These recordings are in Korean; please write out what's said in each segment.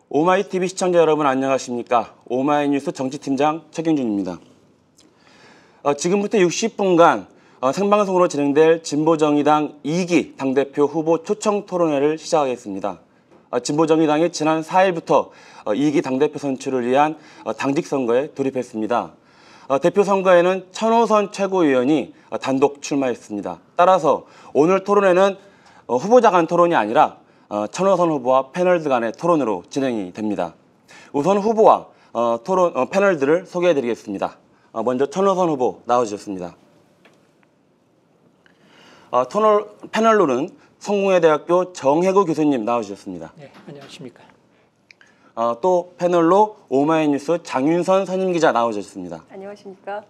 오마이TV 시청자 여러분 안녕하십니까? 오마이뉴스 정치팀장 최경준입니다. 지금부터 60분간 생방송으로 진행될 진보정의당 2기 당대표 후보 초청 토론회를 시작하겠습니다. 진보정의당이 지난 4일부터 2기 당대표 선출을 위한 당직 선거에 돌입했습니다. 대표 선거에는 천호선 최고위원이 단독 출마했습니다. 따라서 오늘 토론회는 후보자 간 토론이 아니라 천호선 후보와 패널들 간의 토론으로 진행이 됩니다. 우선 후보와 패널들을 소개해드리겠습니다. 먼저 천호선 후보 나와주셨습니다. 패널로는 성공회대학교 정혜구 교수님 나와주셨습니다. 네, 안녕하십니까. 또 패널로 오마이뉴스 장윤선 선임기자 나와주셨습니다. 안녕하십니까.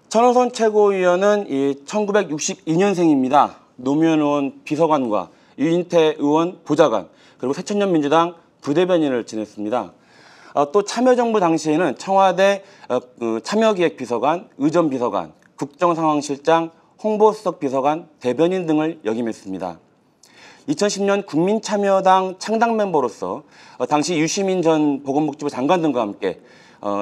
천호선 최고위원은 1962년생입니다. 노무현 의원 비서관과 유인태 의원 보좌관, 그리고 새천년민주당 부대변인을 지냈습니다. 또 참여정부 당시에는 청와대 참여기획비서관, 의전비서관, 국정상황실장, 홍보수석비서관, 대변인 등을 역임했습니다. 2010년 국민참여당 창당 멤버로서 당시 유시민 전 보건복지부 장관 등과 함께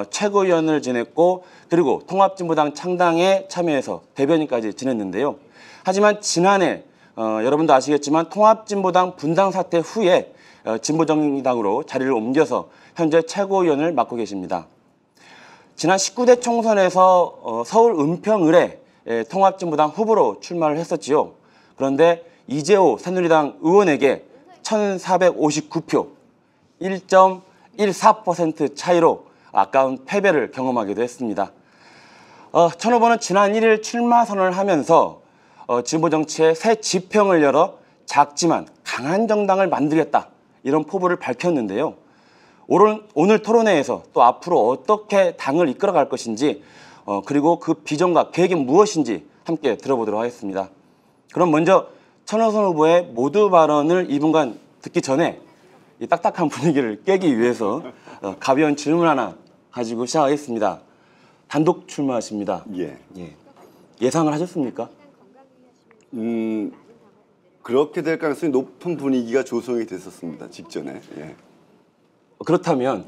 최고위원을 지냈고, 그리고 통합진보당 창당에 참여해서 대변인까지 지냈는데요. 하지만 지난해 여러분도 아시겠지만 통합진보당 분당 사태 후에 진보정의당으로 자리를 옮겨서 현재 최고위원을 맡고 계십니다. 지난 19대 총선에서 서울 은평을에 통합진보당 후보로 출마를 했었지요. 그런데 이재호 새누리당 의원에게 1,459표, 1.14% 차이로 아까운 패배를 경험하기도 했습니다. 천 후보는 지난 1일 출마 선언을 하면서 진보 정치의 새 지평을 열어 작지만 강한 정당을 만들겠다, 이런 포부를 밝혔는데요. 오늘 토론회에서 또 앞으로 어떻게 당을 이끌어갈 것인지, 그리고 그 비전과 계획이 무엇인지 함께 들어보도록 하겠습니다. 그럼 먼저 천호선 후보의 모두 발언을 2분간 듣기 전에 이 딱딱한 분위기를 깨기 위해서 가벼운 질문 하나 가지고 시작하겠습니다. 단독 출마하십니다. 예. 예상을 하셨습니까? 그렇게 될 가능성이 높은 분위기가 조성이 됐었습니다. 직전에. 예. 그렇다면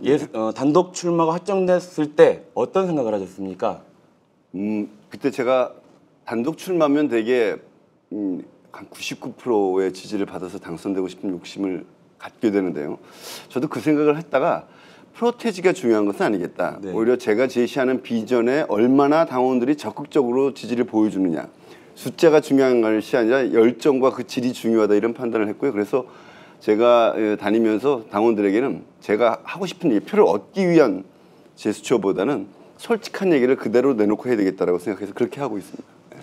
단독 출마가 확정됐을 때 어떤 생각을 하셨습니까? 그때 제가 단독 출마면 되게 한 99%의 지지를 받아서 당선되고 싶은 욕심을 갖게 되는데요. 저도 그 생각을 했다가 프로테지가 중요한 것은 아니겠다. 네. 오히려 제가 제시하는 비전에 얼마나 당원들이 적극적으로 지지를 보여주느냐. 숫자가 중요한 것이 아니라 열정과 그 질이 중요하다, 이런 판단을 했고요. 그래서 제가 다니면서 당원들에게는 제가 하고 싶은 얘기, 표를 얻기 위한 제스처보다는 솔직한 얘기를 그대로 내놓고 해야 되겠다라고 생각해서 그렇게 하고 있습니다. 네.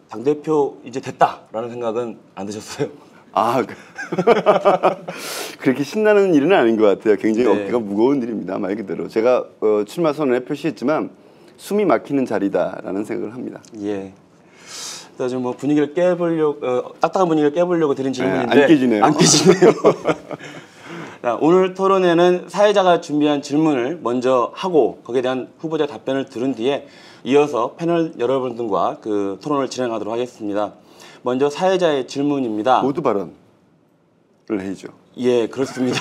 당대표 이제 됐다라는 생각은 안 드셨어요? 그렇게 신나는 일은 아닌 것 같아요. 굉장히 네. 어깨가 무거운 일입니다. 말 그대로. 제가 출마 선언에 표시했지만 숨이 막히는 자리다라는 생각을 합니다. 예. 그래서 뭐 분위기를 깨보려고, 딱딱한 분위기를 깨보려고 드린 질문인데 안 깨지네요. 안 깨지네요. 자, 오늘 토론회는 사회자가 준비한 질문을 먼저 하고 거기에 대한 후보자 답변을 들은 뒤에 이어서 패널 여러분들과 그 토론을 진행하도록 하겠습니다. 먼저 사회자의 질문입니다. 모두 발언을 해야죠. 예, 그렇습니다.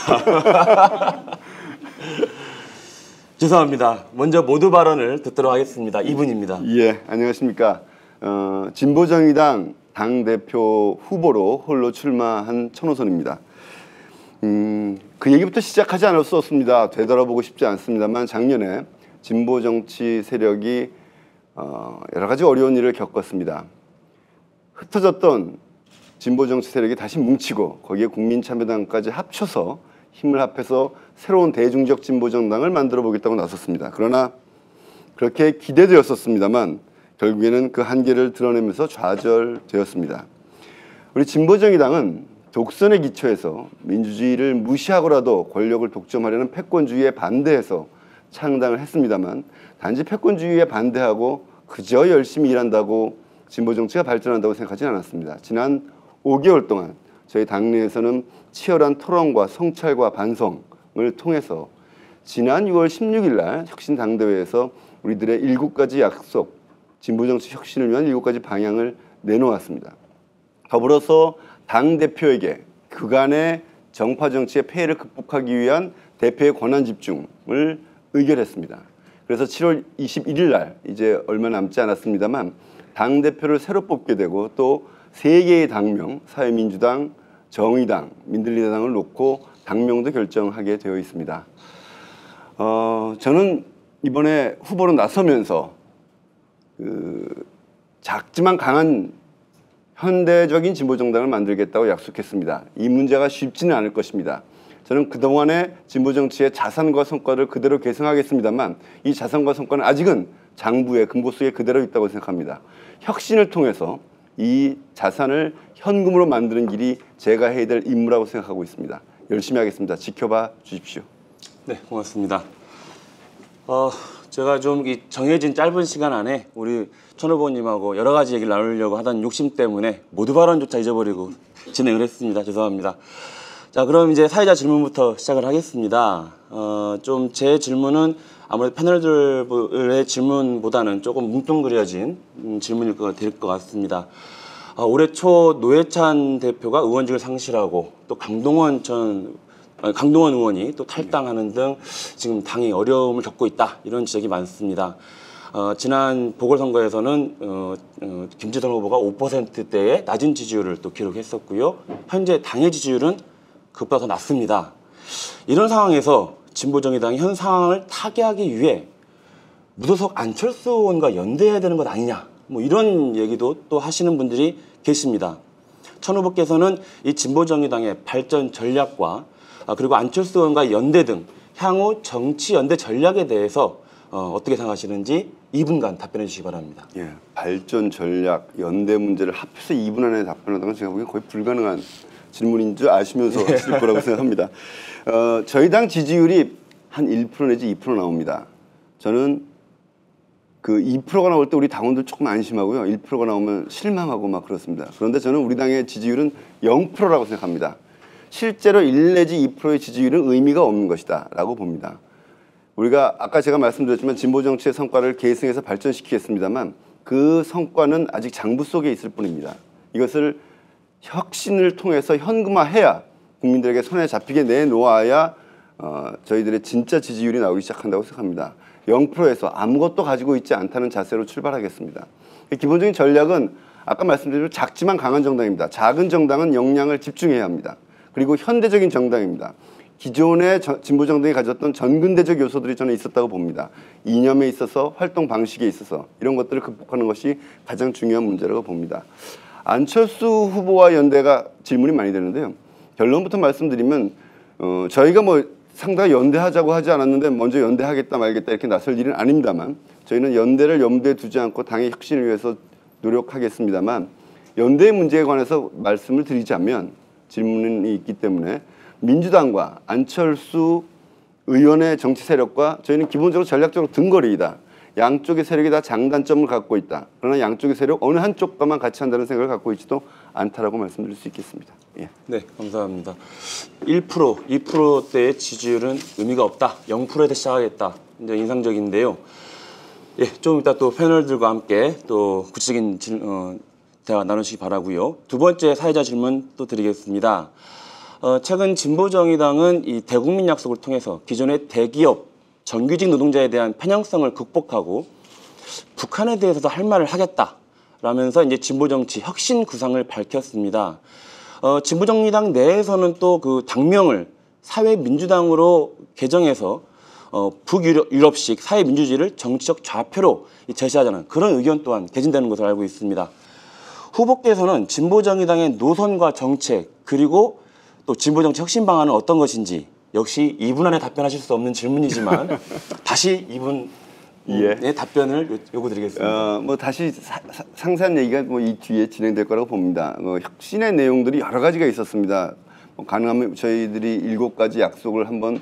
죄송합니다. 먼저 모두 발언을 듣도록 하겠습니다. 2분입니다. 예, 안녕하십니까. 진보정의당 당대표 후보로 홀로 출마한 천호선입니다. 그 얘기부터 시작하지 않을 수 없습니다. 되돌아보고 싶지 않습니다만 작년에 진보정치 세력이 여러 가지 어려운 일을 겪었습니다. 흩어졌던 진보정치 세력이 다시 뭉치고 거기에 국민참여당까지 합쳐서 힘을 합해서 새로운 대중적 진보정당을 만들어 보겠다고 나섰습니다. 그러나 그렇게 기대되었었습니다만 결국에는 그 한계를 드러내면서 좌절되었습니다. 우리 진보정의당은 독선에 기초해서 민주주의를 무시하고라도 권력을 독점하려는 패권주의에 반대해서 창당을 했습니다만 단지 패권주의에 반대하고 그저 열심히 일한다고 진보정치가 발전한다고 생각하지는 않았습니다. 지난 5개월 동안 저희 당내에서는 치열한 토론과 성찰과 반성을 통해서 지난 6월 16일 날 혁신당대회에서 우리들의 7가지 약속, 진보정치 혁신을 위한 7가지 방향을 내놓았습니다. 더불어서 당대표에게 그간의 정파 정치의 폐해를 극복하기 위한 대표의 권한 집중을 의결했습니다. 그래서 7월 21일 날 이제 얼마 남지 않았습니다만 당대표를 새로 뽑게 되고 또 3개의 당명, 사회민주당, 정의당, 민들레당을 놓고 당명도 결정하게 되어 있습니다. 저는 이번에 후보로 나서면서 작지만 강한 현대적인 진보정당을 만들겠다고 약속했습니다. 이 문제가 쉽지는 않을 것입니다. 저는 그동안의 진보정치의 자산과 성과를 그대로 계승하겠습니다만 이 자산과 성과는 아직은 장부의 금고 속에 그대로 있다고 생각합니다. 혁신을 통해서 이 자산을 현금으로 만드는 길이 제가 해야 될 임무라고 생각하고 있습니다. 열심히 하겠습니다. 지켜봐 주십시오. 네, 고맙습니다. 제가 좀 이 정해진 짧은 시간 안에 우리 천 후보님하고 여러 가지 얘기를 나누려고 하던 욕심 때문에 모두 발언조차 잊어버리고 진행을 했습니다. 죄송합니다. 자, 그럼 이제 사회자 질문부터 시작을 하겠습니다. 좀 제 질문은 아무래도 패널들의 질문보다는 조금 뭉뚱그려진 질문일 될 것 같습니다. 올해 초 노회찬 대표가 의원직을 상실하고 또 강동원 의원이 또 탈당하는 등 지금 당이 어려움을 겪고 있다, 이런 지적이 많습니다. 지난 보궐선거에서는 김지선 후보가 5%대의 낮은 지지율을 또 기록했었고요. 현재 당의 지지율은 그보다 더 낮습니다. 이런 상황에서 진보정의당이 현 상황을 타개하기 위해 무소속 안철수 의원과 연대해야 되는 것 아니냐, 뭐 이런 얘기도 또 하시는 분들이 계십니다. 천 후보께서는 이 진보정의당의 발전 전략과 그리고 안철수 의원과 연대 등 향후 정치 연대 전략에 대해서 어떻게 생각하시는지 2분간 답변해 주시기 바랍니다. 예, 발전 전략, 연대 문제를 합해서 2분 안에 답변하다는 건 제가 보기엔 거의 불가능한 질문인 줄 아시면서 하실 거라고 생각합니다. 저희 당 지지율이 한 1% 내지 2% 나옵니다. 저는 그 2%가 나올 때 우리 당원들 조금 안심하고요. 1%가 나오면 실망하고 막 그렇습니다. 그런데 저는 우리 당의 지지율은 0%라고 생각합니다. 실제로 1 내지 2%의 지지율은 의미가 없는 것이다 라고 봅니다. 우리가 아까 제가 말씀드렸지만 진보정치의 성과를 계승해서 발전시키겠습니다만 그 성과는 아직 장부 속에 있을 뿐입니다. 이것을 혁신을 통해서 현금화해야, 국민들에게 손에 잡히게 내놓아야 저희들의 진짜 지지율이 나오기 시작한다고 생각합니다. 0%에서 아무것도 가지고 있지 않다는 자세로 출발하겠습니다. 기본적인 전략은 아까 말씀드린 대로 작지만 강한 정당입니다. 작은 정당은 역량을 집중해야 합니다. 그리고 현대적인 정당입니다. 기존의 진보정당이 가졌던 전근대적 요소들이 저는 있었다고 봅니다. 이념에 있어서, 활동 방식에 있어서 이런 것들을 극복하는 것이 가장 중요한 문제라고 봅니다. 안철수 후보와 연대가 질문이 많이 되는데요. 결론부터 말씀드리면 저희가 뭐 상당히 연대하자고 하지 않았는데 먼저 연대하겠다 말겠다 이렇게 나설 일은 아닙니다만 저희는 연대를 염두에 두지 않고 당의 혁신을 위해서 노력하겠습니다만 연대의 문제에 관해서 말씀을 드리자면 질문이 있기 때문에 민주당과 안철수 의원의 정치 세력과 저희는 기본적으로 전략적으로 등거리이다. 양쪽의 세력이 다 장단점을 갖고 있다. 그러나 양쪽의 세력 어느 한쪽과만 같이 한다는 생각을 갖고 있지도 않다라고 말씀드릴 수 있겠습니다. 예. 네, 감사합니다. 1%, 2%대의 지지율은 의미가 없다. 0%에서 시작하겠다. 이제 인상적인데요. 예, 좀 이따 또 패널들과 함께 또 구체적인 대화 나누시기 바라고요. 두 번째 사회자 질문 또 드리겠습니다. 최근 진보정의당은 이 대국민 약속을 통해서 기존의 대기업, 정규직 노동자에 대한 편향성을 극복하고 북한에 대해서도 할 말을 하겠다라면서 이제 진보정치 혁신 구상을 밝혔습니다. 진보정의당 내에서는 또 그 당명을 사회민주당으로 개정해서 북유럽식 사회민주주의를 정치적 좌표로 제시하자는 그런 의견 또한 개진되는 것으로 알고 있습니다. 후보께서는 진보정의당의 노선과 정책 그리고 또 진보정치 혁신 방안은 어떤 것인지 역시 2분 안에 답변하실 수 없는 질문이지만 다시 2분의 답변을 요구드리겠습니다. 뭐 다시 상세한 얘기가 뭐 이 뒤에 진행될 거라고 봅니다. 혁신의 내용들이 여러 가지가 있었습니다. 가능하면 저희들이 7가지 약속을 한번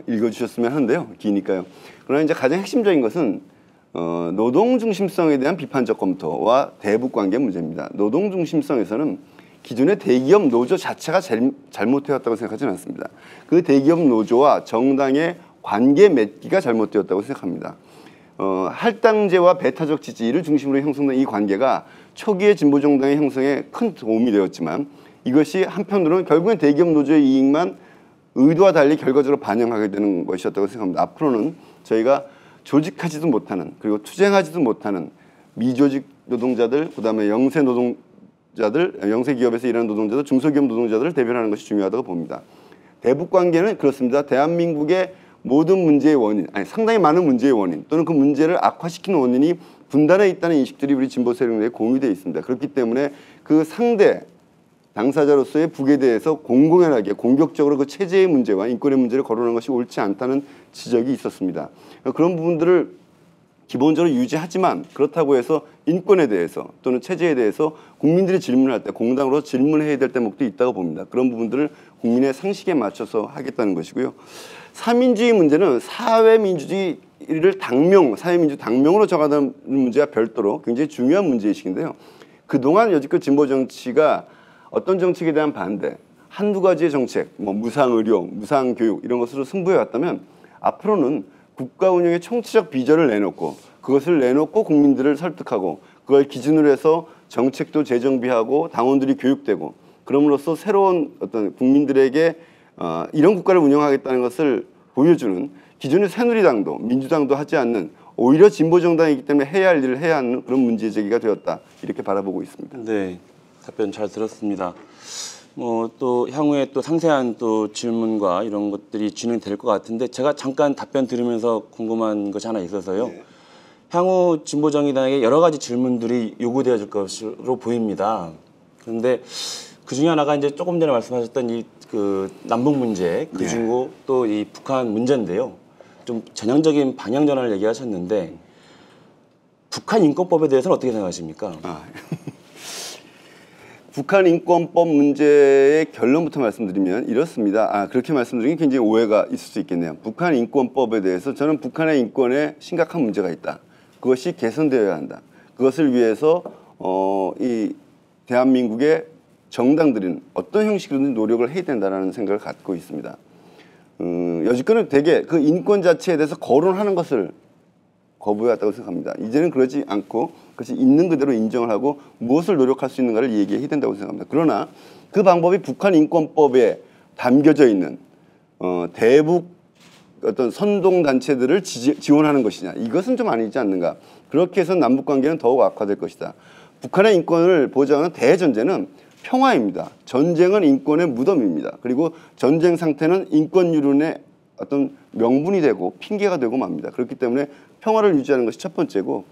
읽어주셨으면 하는데요. 기니까요. 그러나 이제 가장 핵심적인 것은 노동 중심성에 대한 비판적 검토와 대북 관계 문제입니다. 노동 중심성에서는 기존의 대기업 노조 자체가 잘못되었다고 생각하지는 않습니다. 그 대기업 노조와 정당의 관계 맺기가 잘못되었다고 생각합니다. 할당제와 배타적 지지를 중심으로 형성된 이 관계가 초기의 진보정당의 형성에 큰 도움이 되었지만 이것이 한편으로는 결국엔 대기업 노조의 이익만 의도와 달리 결과적으로 반영하게 되는 것이었다고 생각합니다. 앞으로는 저희가 조직하지도 못하는 그리고 투쟁하지도 못하는 미조직 노동자들, 그다음에 영세 노동자들, 영세 기업에서 일하는 노동자들, 중소기업 노동자들을 대변하는 것이 중요하다고 봅니다. 대북 관계는 그렇습니다. 대한민국의 모든 문제의 원인, 아니 상당히 많은 문제의 원인 또는 그 문제를 악화시키는 원인이 분단에 있다는 인식들이 우리 진보 세력내에 공유되어 있습니다. 그렇기 때문에 그 상대 당사자로서의 북에 대해서 공공연하게 공격적으로 그 체제의 문제와 인권의 문제를 거론하는 것이 옳지 않다는 지적이 있었습니다. 그런 부분들을 기본적으로 유지하지만 그렇다고 해서 인권에 대해서 또는 체제에 대해서 국민들이 질문할 때 공당으로 질문해야 될 대목도 있다고 봅니다. 그런 부분들을 국민의 상식에 맞춰서 하겠다는 것이고요. 사민주의 문제는 사회민주주의를 사회민주 당명으로 정하는 문제와 별도로 굉장히 중요한 문제의식인데요. 그동안 여지껏 진보 정치가 어떤 정책에 대한 반대, 한두 가지의 정책, 뭐 무상의료, 무상교육 이런 것으로 승부해왔다면 앞으로는 국가 운영의 총체적 비전을 내놓고 그것을 내놓고 국민들을 설득하고 그걸 기준으로 해서 정책도 재정비하고 당원들이 교육되고 그럼으로써 새로운 어떤 국민들에게 이런 국가를 운영하겠다는 것을 보여주는 기존의 새누리당도 민주당도 하지 않는 오히려 진보정당이기 때문에 해야 할 일을 해야 하는 그런 문제 제기가 되었다 이렇게 바라보고 있습니다. 네, 답변 잘 들었습니다. 또 향후에 또 상세한 또 질문과 이런 것들이 진행될 것 같은데 제가 잠깐 답변 들으면서 궁금한 것이 하나 있어서요. 네. 향후 진보정의당에 여러 가지 질문들이 요구되어질 것으로 보입니다. 그런데 그 중에 하나가 이제 조금 전에 말씀하셨던 이 그 남북 문제, 그리고 또 이 북한 문제인데요. 좀 전향적인 방향 전환을 얘기하셨는데 북한 인권법에 대해서는 어떻게 생각하십니까? 북한 인권법 문제의 결론부터 말씀드리면 이렇습니다. 그렇게 말씀드리면 굉장히 오해가 있을 수 있겠네요. 북한 인권법에 대해서 저는 북한의 인권에 심각한 문제가 있다. 그것이 개선되어야 한다. 그것을 위해서 이 대한민국의 정당들은 어떤 형식으로든 노력을 해야 된다는 생각을 갖고 있습니다. 여지껏은 되게 그 인권 자체에 대해서 거론하는 것을 거부해왔다고 생각합니다. 이제는 그러지 않고 그것이 있는 그대로 인정을 하고 무엇을 노력할 수 있는가를 얘기해야 된다고 생각합니다. 그러나 그 방법이 북한 인권법에 담겨져 있는 대북 어떤 선동 단체들을 지원하는 것이냐, 이것은 좀 아니지 않는가. 그렇게 해서 남북 관계는 더욱 악화될 것이다. 북한의 인권을 보장하는 대전제는 평화입니다. 전쟁은 인권의 무덤입니다. 그리고 전쟁 상태는 인권 유린의 어떤 명분이 되고 핑계가 되고 맙니다. 그렇기 때문에 평화를 유지하는 것이 첫 번째고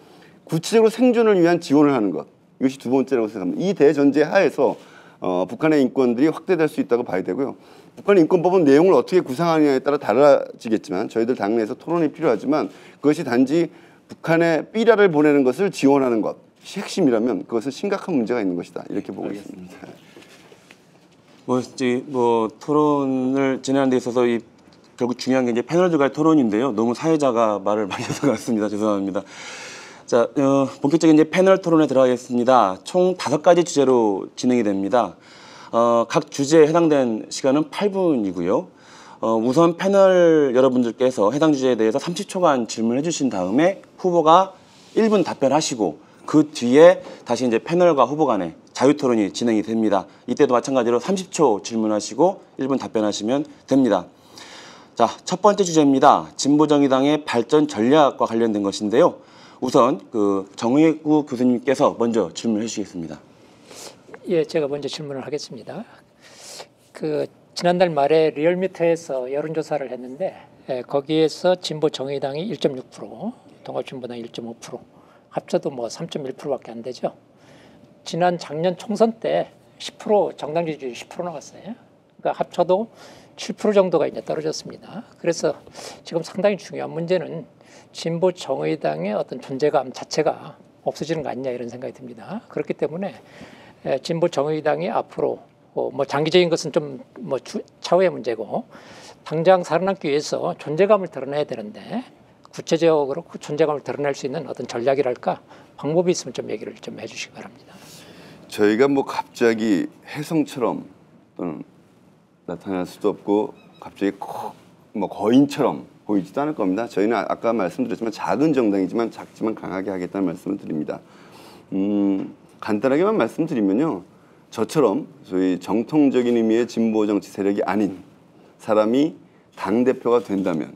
구체적으로 생존을 위한 지원을 하는 것, 이것이 두 번째라고 생각합니다. 이 대전제 하에서 북한의 인권들이 확대될 수 있다고 봐야 되고요. 북한 인권법은 내용을 어떻게 구상하느냐에 따라 달라지겠지만 저희들 당내에서 토론이 필요하지만 그것이 단지 북한에 삐라를 보내는 것을 지원하는 것이 핵심이라면 그것은 심각한 문제가 있는 것이다. 이렇게 보고 있습니다. 토론을 진행하는 데 있어서 결국 중요한 게 이제 패널들과의 토론인데요. 너무 사회자가 말을 많이 해서 같습니다. 죄송합니다. 자, 본격적인 이제 패널 토론에 들어가겠습니다. 총 5가지 주제로 진행이 됩니다. 각 주제에 해당된 시간은 8분이고요. 우선 패널 여러분들께서 해당 주제에 대해서 30초간 질문해 주신 다음에 후보가 1분 답변하시고 그 뒤에 다시 이제 패널과 후보 간의 자유토론이 진행이 됩니다. 이때도 마찬가지로 30초 질문하시고 1분 답변하시면 됩니다. 자, 첫 번째 주제입니다. 진보정의당의 발전 전략과 관련된 것인데요. 우선 정의구 교수님께서 먼저 질문해 주시겠습니다. 예, 제가 먼저 질문을 하겠습니다. 지난달 말에 리얼미터에서 여론조사를 했는데 거기에서 진보정의당이 1.6%, 통합진보당 1.5%, 합쳐도 3.1%밖에 안 되죠. 작년 총선 때 10% 정당 지지율이 10% 나왔어요. 그러니까 합쳐도 7% 정도가 이제 떨어졌습니다. 그래서 지금 상당히 중요한 문제는 진보 정의당의 어떤 존재감 자체가 없어지는 거 아니냐 이런 생각이 듭니다. 그렇기 때문에 진보 정의당이 앞으로 장기적인 것은 좀 차후의 문제고 당장 살아남기 위해서 존재감을 드러내야 되는데 구체적으로 그 존재감을 드러낼 수 있는 어떤 전략이랄까 방법이 있으면 좀 얘기를 좀 해주시기 바랍니다. 저희가 갑자기 혜성처럼 또는 나타날 수도 없고 갑자기 거인처럼 보이지도 않을 겁니다. 저희는 아까 말씀드렸지만 작은 정당이지만 작지만 강하게 하겠다는 말씀을 드립니다. 간단하게만 말씀드리면요. 저처럼 소위 정통적인 의미의 진보 정치 세력이 아닌 사람이 당대표가 된다면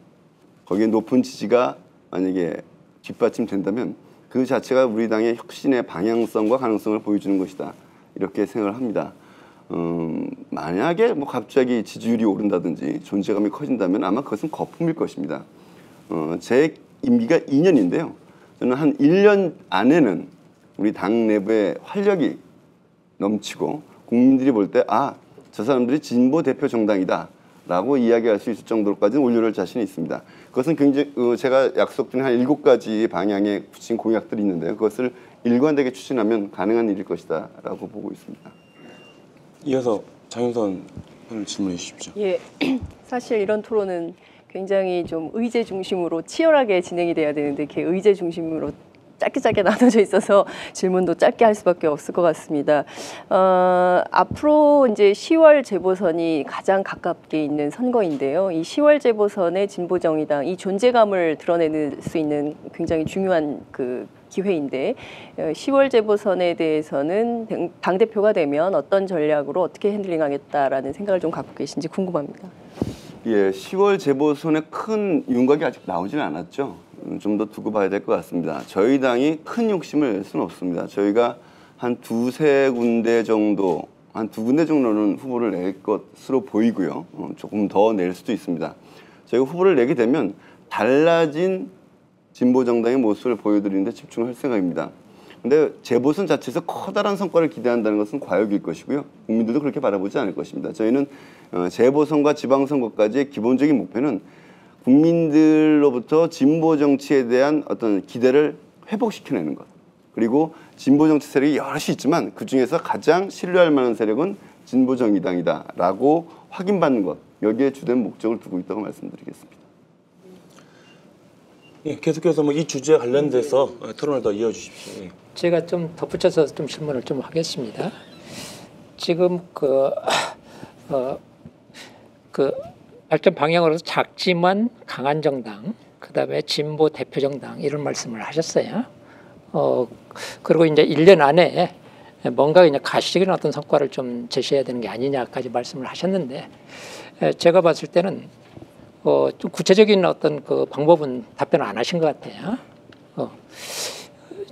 거기에 높은 지지가 만약에 뒷받침된다면 그 자체가 우리 당의 혁신의 방향성과 가능성을 보여주는 것이다. 이렇게 생각을 합니다. 만약에 뭐 갑자기 지지율이 오른다든지 존재감이 커진다면 아마 그것은 거품일 것입니다. 제 임기가 2년인데요. 저는 한 1년 안에는 우리 당 내부의 활력이 넘치고 국민들이 볼 때 아, 저 사람들이 진보 대표 정당이다 라고 이야기할 수 있을 정도로까지는 올려올 자신이 있습니다. 그것은 굉장히 제가 약속드린 한 7가지 방향의 구체적인 공약들이 있는데요. 그것을 일관되게 추진하면 가능한 일일 것이다 라고 보고 있습니다. 이어서 장윤선 의원님 질문해 주십시오. 예, 사실 이런 토론은 굉장히 좀 의제 중심으로 치열하게 진행이 돼야 되는데 이렇게 의제 중심으로 짧게 나눠져 있어서 질문도 짧게 할 수밖에 없을 것 같습니다. 앞으로 이제 10월 재보선이 가장 가깝게 있는 선거인데요. 이 10월 재보선의 진보정의당 이 존재감을 드러내는 수 있는 굉장히 중요한 그 기회인데 10월 재보선에 대해서는 당대표가 되면 어떤 전략으로 어떻게 핸들링하겠다라는 생각을 좀 갖고 계신지 궁금합니다. 예, 10월 재보선에 큰 윤곽이 아직 나오지는 않았죠. 좀 더 두고 봐야 될 것 같습니다. 저희 당이 큰 욕심을 낼 수는 없습니다. 저희가 한 2-3군데 정도, 한 2군데 정도는 후보를 낼 것으로 보이고요. 조금 더 낼 수도 있습니다. 저희가 후보를 내게 되면 달라진 진보정당의 모습을 보여드리는 데 집중할 생각입니다. 근데 재보선 자체에서 커다란 성과를 기대한다는 것은 과욕일 것이고요. 국민들도 그렇게 바라보지 않을 것입니다. 저희는 재보선과 지방선거까지의 기본적인 목표는 국민들로부터 진보 정치에 대한 어떤 기대를 회복시켜내는 것. 그리고 진보 정치 세력이 여럿이 있지만 그 중에서 가장 신뢰할 만한 세력은 진보정의당이다라고 확인받는 것. 여기에 주된 목적을 두고 있다고 말씀드리겠습니다. 예, 계속해서 뭐 이 주제에 관련돼서 토론을 더 이어주십시오. 예. 제가 좀 덧붙여서 좀 질문을 좀 하겠습니다. 지금 그 발전 방향으로서 작지만 강한 정당, 그다음에 진보 대표 정당 이런 말씀을 하셨어요. 그리고 이제 1년 안에 뭔가 이제 가시적인 어떤 성과를 좀 제시해야 되는 게 아니냐까지 말씀을 하셨는데 제가 봤을 때는 좀 구체적인 어떤 그 방법은 답변을 안 하신 것 같아요.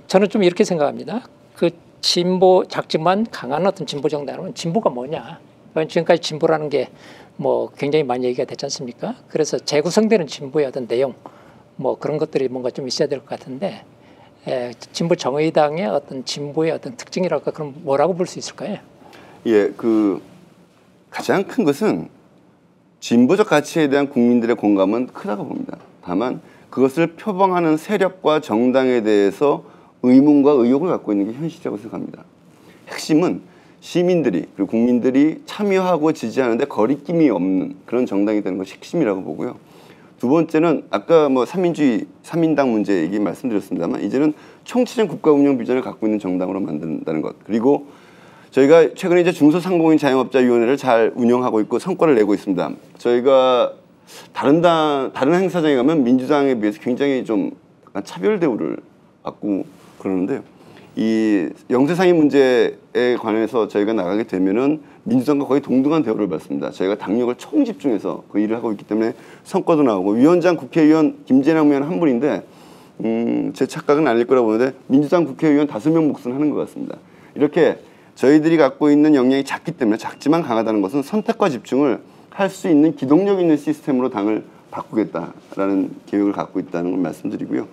저는 좀 이렇게 생각합니다. 그 진보 작지만 강한 어떤 진보 정당은 진보가 뭐냐? 지금까지 진보라는 게 뭐 굉장히 많이 얘기가 됐지 않습니까? 그래서 재구성되는 진보의 어떤 내용 뭐 그런 것들이 뭔가 좀 있어야 될 것 같은데 진보 정의당의 어떤 진보의 어떤 특징이랄까 그럼 뭐라고 볼 수 있을까요? 예, 그 가장 큰 것은 진보적 가치에 대한 국민들의 공감은 크다고 봅니다. 다만 그것을 표방하는 세력과 정당에 대해서 의문과 의혹을 갖고 있는 게 현실이라고 생각합니다. 핵심은 시민들이 그리고 국민들이 참여하고 지지하는데 거리낌이 없는 그런 정당이 되는 것이 핵심이라고 보고요. 두 번째는 아까 뭐 삼민주의, 삼민당 문제 얘기 말씀드렸습니다만 이제는 총체적인 국가 운영 비전을 갖고 있는 정당으로 만든다는 것. 그리고 저희가 최근에 이제 중소상공인 자영업자위원회를 잘 운영하고 있고 성과를 내고 있습니다. 저희가 다른 행사장에 가면 민주당에 비해서 굉장히 좀 약간 차별 대우를 받고 그러는데요. 이 영세상의 문제에 관해서 저희가 나가게 되면은 민주당과 거의 동등한 대우를 받습니다. 저희가 당력을 총집중해서 그 일을 하고 있기 때문에 성과도 나오고 위원장 국회의원 김재남 의원 한 분인데 제 착각은 아닐 거라고 보는데 민주당 국회의원 5명 몫은 하는 것 같습니다. 이렇게 저희들이 갖고 있는 역량이 작기 때문에 작지만 강하다는 것은 선택과 집중을 할 수 있는 기동력 있는 시스템으로 당을 바꾸겠다라는 계획을 갖고 있다는 걸 말씀드리고요.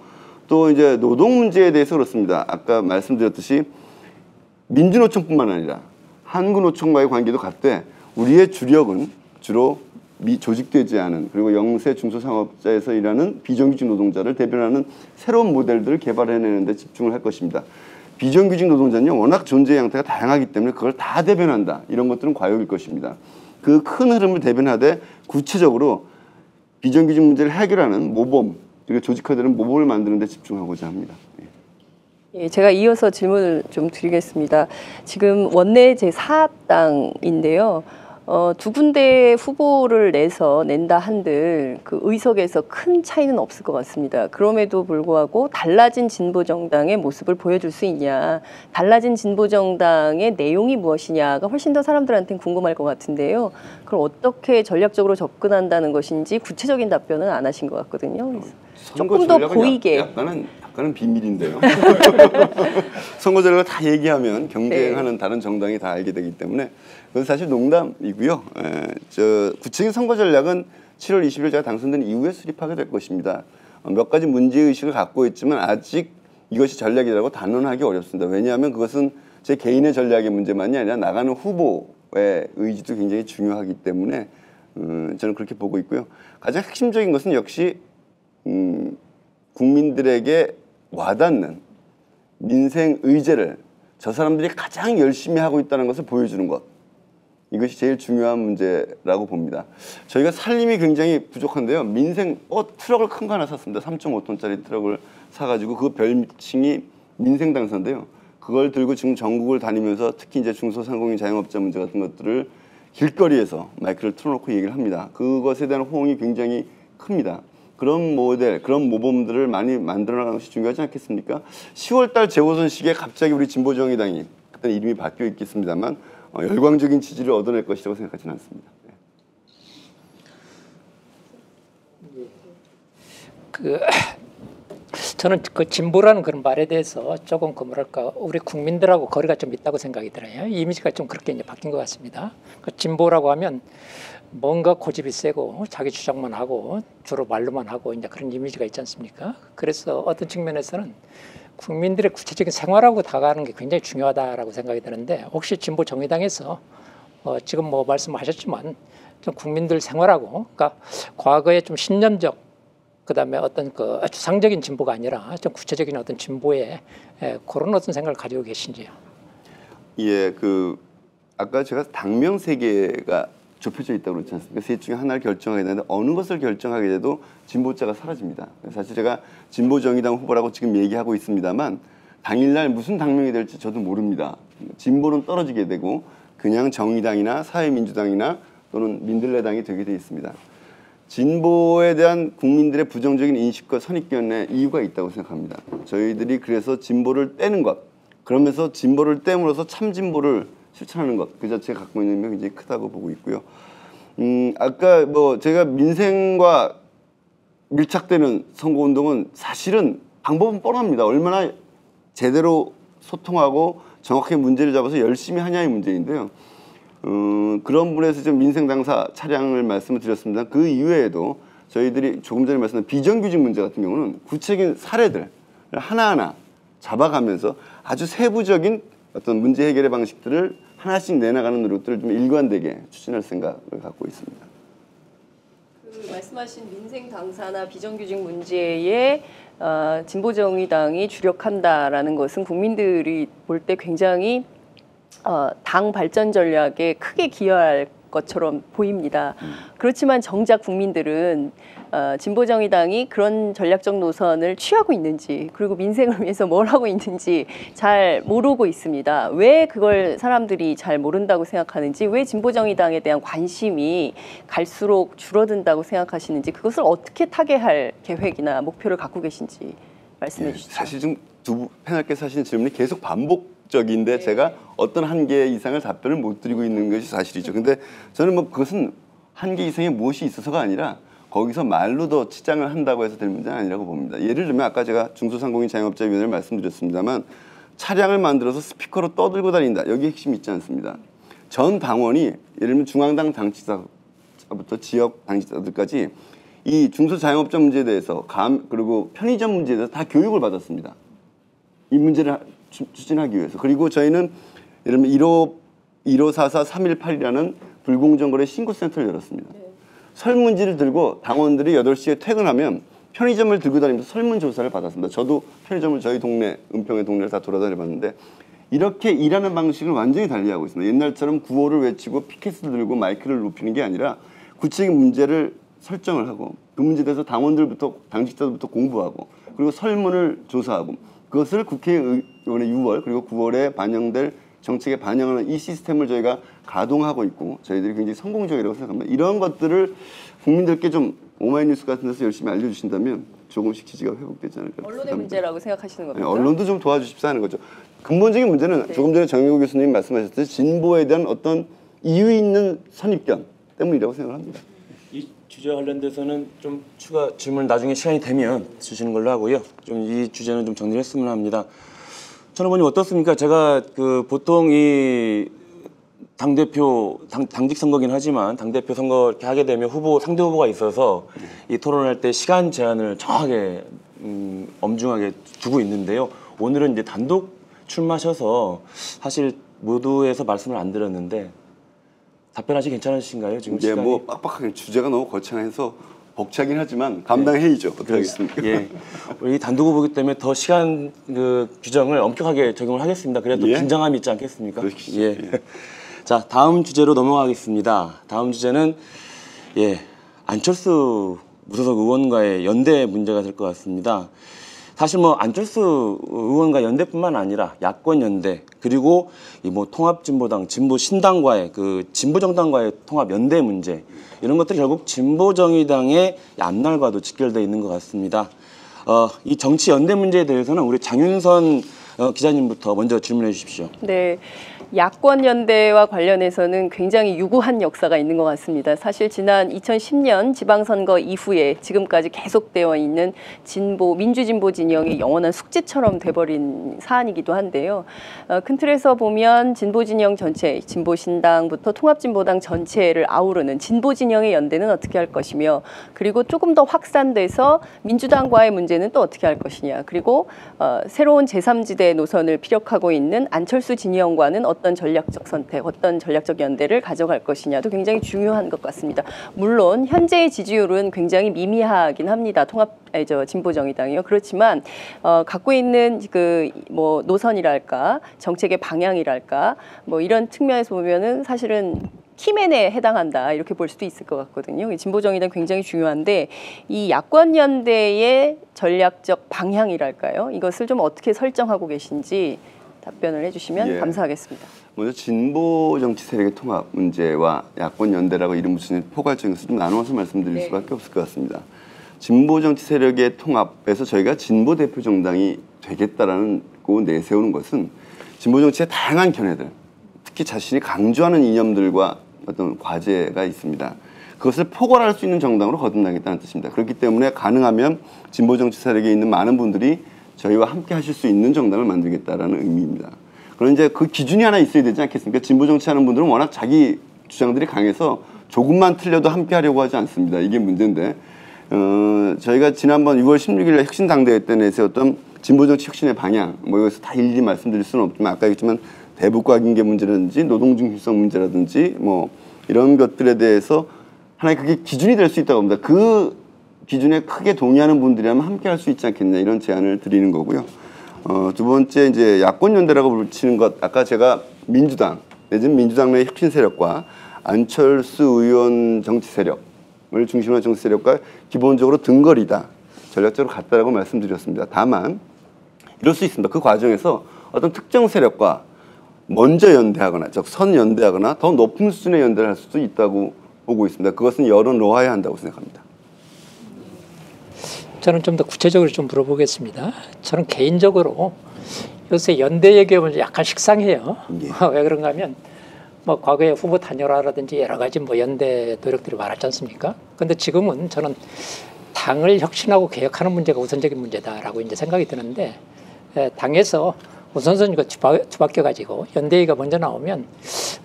또 이제 노동 문제에 대해서 그렇습니다. 아까 말씀드렸듯이 민주노총뿐만 아니라 한국노총과의 관계도 같되 우리의 주력은 주로 조직되지 않은 그리고 영세 중소상업자에서 일하는 비정규직 노동자를 대변하는 새로운 모델들을 개발해내는 데 집중을 할 것입니다. 비정규직 노동자는 워낙 존재 형태가 다양하기 때문에 그걸 다 대변한다. 이런 것들은 과욕일 것입니다. 그 큰 흐름을 대변하되 구체적으로 비정규직 문제를 해결하는 모범, 그리고 조직화되는 모범을 만드는 데 집중하고자 합니다. 예, 제가 이어서 질문을 좀 드리겠습니다. 지금 원내 제4당인데요. 두 군데 후보를 낸다 한들 그 의석에서 큰 차이는 없을 것 같습니다. 그럼에도 불구하고 달라진 진보정당의 모습을 보여줄 수 있냐, 달라진 진보정당의 내용이 무엇이냐가 훨씬 더 사람들한테는 궁금할 것 같은데요. 그걸 어떻게 전략적으로 접근한다는 것인지 구체적인 답변은 안 하신 것 같거든요. 그래서 조금 더 보이게. 약간은 비밀인데요. 선거 전략을 다 얘기하면 경쟁하는 네. 다른 정당이 다 알게 되기 때문에 그건 사실 농담이고요. 구체적인 선거 전략은 7월 20일 제가 당선된 이후에 수립하게 될 것입니다. 몇 가지 문제의식을 갖고 있지만 아직 이것이 전략이라고 단언하기 어렵습니다. 왜냐하면 그것은 제 개인의 전략의 문제만이 아니라 나가는 후보의 의지도 굉장히 중요하기 때문에 저는 그렇게 보고 있고요. 가장 핵심적인 것은 역시 국민들에게 와닿는 민생 의제를 저 사람들이 가장 열심히 하고 있다는 것을 보여주는 것. 이것이 제일 중요한 문제라고 봅니다. 저희가 살림이 굉장히 부족한데요. 민생 트럭을 큰 거 하나 샀습니다. 3.5톤짜리 트럭을 사가지고 그 별칭이 민생 당사인데요. 그걸 들고 지금 전국을 다니면서 특히 이제 중소상공인 자영업자 문제 같은 것들을 길거리에서 마이크를 틀어놓고 얘기를 합니다. 그것에 대한 호응이 굉장히 큽니다. 그런 모델, 그런 모범들을 많이 만들어나가는 것이 중요하지 않겠습니까? 10월달 재보선식에 갑자기 우리 진보정의당이 그때 이름이 바뀌어 있겠습니다만 열광적인 지지를 얻어낼 것이라고 생각하지는 않습니다. 저는 그 진보라는 그런 말에 대해서 조금 뭐랄까 우리 국민들하고 거리가 좀 있다고 생각이 들어요. 이미지가 좀 그렇게 이제 바뀐 것 같습니다. 그 진보라고 하면 뭔가 고집이 세고 자기 주장만 하고 주로 말로만 하고 이제 그런 이미지가 있지 않습니까? 그래서 어떤 측면에서는 국민들의 구체적인 생활하고 다가가는 게 굉장히 중요하다라고 생각이 드는데 혹시 진보 정의당에서 지금 뭐 말씀하셨지만 좀 국민들 생활하고 그러니까 과거에 좀 신념적 그다음에 어떤 그 추상적인 진보가 아니라 좀 구체적인 어떤 진보에 그런 어떤 생각을 가지고 계신지요? 예, 아까 제가 당명 세 개가 좁혀져 있다고 그랬지 않습니까? 셋 중에 하나를 결정하게 되는데 어느 것을 결정하게 돼도 진보자가 사라집니다. 사실 제가 진보정의당 후보라고 지금 얘기하고 있습니다만 당일날 무슨 당명이 될지 저도 모릅니다. 진보는 떨어지게 되고 그냥 정의당이나 사회민주당이나 또는 민들레당이 되게 돼 있습니다. 진보에 대한 국민들의 부정적인 인식과 선입견에 이유가 있다고 생각합니다. 저희들이 그래서 진보를 떼는 것, 그러면서 진보를 떼므로써 참진보를 실천하는 것, 그 자체가 갖고 있는 의미가 굉장히 크다고 보고 있고요. 아까 제가 민생과 밀착되는 선거운동은 사실은 방법은 뻔합니다. 얼마나 제대로 소통하고 정확하게 문제를 잡아서 열심히 하냐의 문제인데요. 그런 분에서 좀 민생 당사 차량을 말씀을 드렸습니다. 그 이외에도 저희들이 조금 전에 말씀드린 비정규직 문제 같은 경우는 구체적인 사례들 하나하나 잡아가면서 아주 세부적인 어떤 문제 해결의 방식들을 하나씩 내나가는 노력들을 좀 일관되게 추진할 생각을 갖고 있습니다. 말씀하신 민생 당사나 비정규직 문제에 진보정의당이 주력한다라는 것은 국민들이 볼 때 굉장히 당 발전 전략에 크게 기여할 것처럼 보입니다. 그렇지만 정작 국민들은 진보정의당이 그런 전략적 노선을 취하고 있는지 그리고 민생을 위해서 뭘 하고 있는지 잘 모르고 있습니다. 왜 그걸 사람들이 잘 모른다고 생각하는지, 왜 진보정의당에 대한 관심이 갈수록 줄어든다고 생각하시는지, 그것을 어떻게 타개할 계획이나 목표를 갖고 계신지 말씀해 주시죠. 사실 지금 두 패널께서 하시는 질문이 계속 반복적인데 제가 어떤 한계 이상을 답변을 못 드리고 있는 것이 사실이죠. 근데 저는 그것은 한계 이상의 무엇이 있어서가 아니라 거기서 말로 더 치장을 한다고 해서 될 문제는 아니라고 봅니다. 예를 들면 아까 제가 중소상공인 자영업자위원회를 말씀드렸습니다만 차량을 만들어서 스피커로 떠들고 다닌다. 여기 핵심이 있지 않습니다. 전 당원이 예를 들면 중앙당 당직자부터 지역 당직자들까지 이 중소자영업자 문제에 대해서 그리고 편의점 문제에 대해서 다 교육을 받았습니다. 이 문제를 추진하기 위해서. 그리고 저희는 예를 들면 1544-318이라는 불공정거래 신고센터를 열었습니다. 설문지를 들고 당원들이 8시에 퇴근하면 편의점을 들고 다니면서 설문조사를 받았습니다. 저도 편의점을 저희 동네, 은평의 동네를 다 돌아다녀봤는데 이렇게 일하는 방식을 완전히 달리하고 있습니다. 옛날처럼 구호를 외치고 피켓을 들고 마이크를 높이는 게 아니라 구체적인 문제를 설정을 하고 그 문제에 대해서 당원들부터 당직자들부터 공부하고 그리고 설문을 조사하고 그것을 국회의원의 6월 그리고 9월에 반영될 정책에 반영하는 이 시스템을 저희가 가동하고 있고 저희들이 굉장히 성공적이라고 생각합니다. 이런 것들을 국민들께 좀 오마이뉴스 같은 데서 열심히 알려주신다면 조금씩 지지가 회복되지 않을까 언론의 생각합니다. 문제라고 생각하시는 겁니까? 언론도 좀 도와주십사 하는 거죠. 근본적인 문제는 조금 전에 정의고 교수님이 말씀하셨듯이 진보에 대한 어떤 이유 있는 선입견 때문이라고 생각합니다. 이 주제와 관련돼서는 좀 추가 질문 나중에 시간이 되면 주시는 걸로 하고요. 좀 이 주제는 좀 정리를 했으면 합니다. 천 의원님 어떻습니까? 제가 그 보통 이 당대표 당직 선거긴 하지만 당대표 선거 이렇게 하게 되면 상대 후보가 있어서 이 토론할 때 시간 제한을 정확하게 엄중하게 두고 있는데요. 오늘은 이제 단독 출마하셔서 사실 모두에서 말씀을 안 드렸는데 답변하시 괜찮으신가요? 지금 이제 시간이? 뭐 빡빡하게 주제가 너무 거창해서 벅차긴 하지만 감당해야죠. 어떻게 하겠습니까? 예, 우리 단독 후보기 때문에 더 시간 규정을 엄격하게 적용을 하겠습니다. 그래도 예. 긴장감이 있지 않겠습니까? 그러시죠. 예. 자, 다음 주제로 넘어가겠습니다. 다음 주제는 안철수 무소속 의원과의 연대 문제가 될 것 같습니다. 사실 뭐 안철수 의원과 연대뿐만 아니라 야권 연대 그리고 이 뭐 통합진보당, 진보신당과의 그 진보정당과의 통합 연대 문제 이런 것들이 결국 진보정의당의 앞날과도 직결되어 있는 것 같습니다. 이 정치 연대 문제에 대해서는 우리 장윤선 기자님부터 먼저 질문해 주십시오. 네. 야권 연대와 관련해서는 굉장히 유구한 역사가 있는 것 같습니다. 사실 지난 2010년 지방선거 이후에 지금까지 계속되어 있는 민주진보 진영의 영원한 숙제처럼 돼버린 사안이기도 한데요. 큰 틀에서 보면 진보 진영 전체, 진보신당부터 통합진보당 전체를 아우르는 진보 진영의 연대는 어떻게 할 것이며 그리고 조금 더 확산돼서 민주당과의 문제는 또 어떻게 할 것이냐. 그리고 새로운 제3지대 노선을 피력하고 있는 안철수 진영과는 어떤 전략적 선택, 어떤 전략적 연대를 가져갈 것이냐도 굉장히 중요한 것 같습니다. 물론 현재의 지지율은 굉장히 미미하긴 합니다. 진보정의당이요. 그렇지만 갖고 있는 그 뭐 노선이랄까, 정책의 방향이랄까, 뭐 이런 측면에서 보면은 사실은 키맨에 해당한다 이렇게 볼 수도 있을 것 같거든요. 진보정의당 굉장히 중요한데 이 야권 연대의 전략적 방향이랄까요? 이것을 좀 어떻게 설정하고 계신지 답변을 해주시면 감사하겠습니다. 먼저 진보 정치 세력의 통합 문제와 야권 연대라고 이름 붙이는 포괄적인 것을 좀 나누어서 말씀드릴 수밖에 없을 것 같습니다. 진보 정치 세력의 통합에서 저희가 진보 대표 정당이 되겠다라는 거 내세우는 것은 진보 정치의 다양한 견해들, 특히 자신이 강조하는 이념들과 어떤 과제가 있습니다. 그것을 포괄할 수 있는 정당으로 거듭나겠다는 뜻입니다. 그렇기 때문에 가능하면 진보 정치 세력에 있는 많은 분들이 저희와 함께 하실 수 있는 정당을 만들겠다라는 의미입니다. 그런데 이제 그 기준이 하나 있어야 되지 않겠습니까? 진보 정치하는 분들은 워낙 자기 주장들이 강해서 조금만 틀려도 함께 하려고 하지 않습니다. 이게 문제인데 저희가 지난번 6월 16일 혁신 당대회 때 내세웠던 진보 정치 혁신의 방향 뭐 이것을 다 일일이 말씀드릴 수는 없지만 아까 얘기했지만 대북과 경계 문제라든지 노동 중심성 문제라든지 뭐 이런 것들에 대해서 하나의 그게 기준이 될 수 있다고 봅니다. 그 기준에 크게 동의하는 분들이라면 함께 할 수 있지 않겠냐 이런 제안을 드리는 거고요. 두 번째 이제 야권 연대라고 불치는 것 아까 제가 민주당 내지는 민주당 내 혁신 세력과 안철수 의원 정치 세력을 중심으로 정치 세력과 기본적으로 등거리다 전략적으로 같다라고 말씀드렸습니다. 다만 이럴 수 있습니다. 그 과정에서 어떤 특정 세력과 먼저 연대하거나 즉 선연대하거나 더 높은 수준의 연대를 할 수도 있다고 보고 있습니다. 그것은 여론 놓아야 한다고 생각합니다. 저는 좀 더 구체적으로 좀 물어보겠습니다. 저는 개인적으로 요새 연대 얘기하면 약간 식상해요. 왜 그런가 하면 뭐 과거에 후보 단일화라든지 여러 가지 뭐 연대 노력들이 많았지 않습니까? 근데 지금은 저는 당을 혁신하고 개혁하는 문제가 우선적인 문제다라고 이제 생각이 드는데 당에서 우선순위가 뒤바뀌어 가지고 연대가 먼저 나오면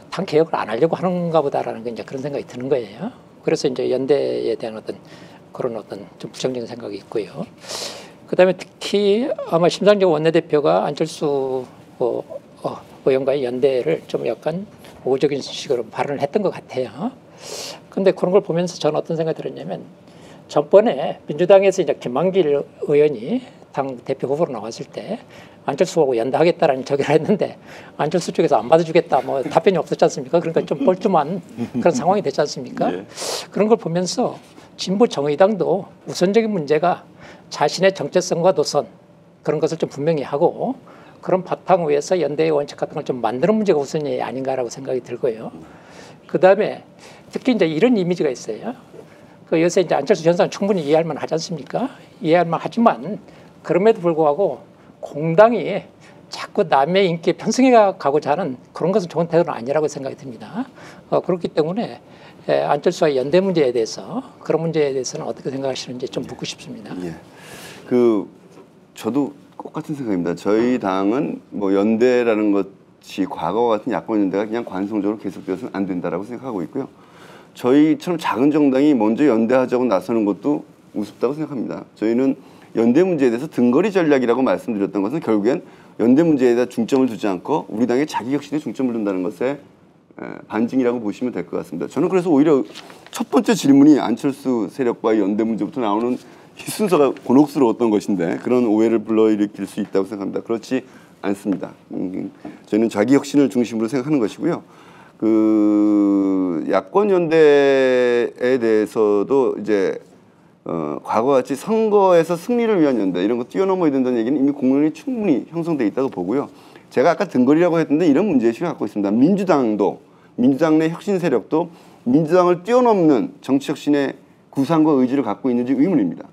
당 개혁을 안 하려고 하는가 보다라는 이제 그런 생각이 드는 거예요. 그래서 이제 연대에 대한 어떤 그런 어떤 좀 부정적인 생각이 있고요. 그다음에 특히 아마 심상정 원내대표가 안철수 의원과의 연대를 좀 약간 우호적인 식으로 발언을 했던 것 같아요. 근데 그런 걸 보면서 저는 어떤 생각이 들었냐면 전번에 민주당에서 이제 김만길 의원이 당 대표 후보로 나왔을 때 안철수하고 연대하겠다라는 저기를 했는데 안철수 쪽에서 안 받아주겠다 뭐 답변이 없었지 않습니까? 그러니까 좀 뻘쭘한 그런 상황이 됐지 않습니까? 그런 걸 보면서 진보 정의당도 우선적인 문제가 자신의 정체성과 노선 그런 것을 좀 분명히 하고 그런 바탕 위에서 연대의 원칙 같은 걸 좀 만드는 문제가 우선이 아닌가라고 생각이 들고요. 그 다음에 특히 이제 이런 이미지가 있어요. 그 요새 이제 안철수 전 사장 충분히 이해할 만 하지 않습니까? 이해할 만 하지만 그럼에도 불구하고 공당이 자꾸 남의 인기에 편승해 가고자 하는 그런 것은 좋은 태도는 아니라고 생각이 듭니다. 그렇기 때문에 안철수와 연대 문제에 대해서 그런 문제에 대해서는 어떻게 생각하시는지 좀 묻고 싶습니다. 예. 저도 똑같은 생각입니다. 저희 당은 뭐 연대라는 것이 과거와 같은 야권 연대가 그냥 관성적으로 계속되어서는 안 된다라고 생각하고 있고요. 저희처럼 작은 정당이 먼저 연대하자고 나서는 것도 우습다고 생각합니다. 저희는 연대 문제에 대해서 등거리 전략이라고 말씀드렸던 것은 결국엔 연대 문제에 대해 중점을 두지 않고 우리 당의 자기 혁신에 중점을 둔다는 것의 반증이라고 보시면 될 것 같습니다. 저는 그래서 오히려 첫 번째 질문이 안철수 세력과의 연대 문제부터 나오는 이 순서가 곤혹스러웠던 것인데 그런 오해를 불러일으킬 수 있다고 생각합니다. 그렇지 않습니다. 저희는 자기 혁신을 중심으로 생각하는 것이고요. 야권 연대에 대해서도 이제 과거와 같이 선거에서 승리를 위한 연대 이런 거 뛰어넘어야 된다는 얘기는 이미 국민이 충분히 형성돼 있다고 보고요. 제가 아까 등거리라고 했는데 이런 문제의식을 갖고 있습니다. 민주당 내 혁신 세력도 민주당을 뛰어넘는 정치 혁신의 구상과 의지를 갖고 있는지 의문입니다.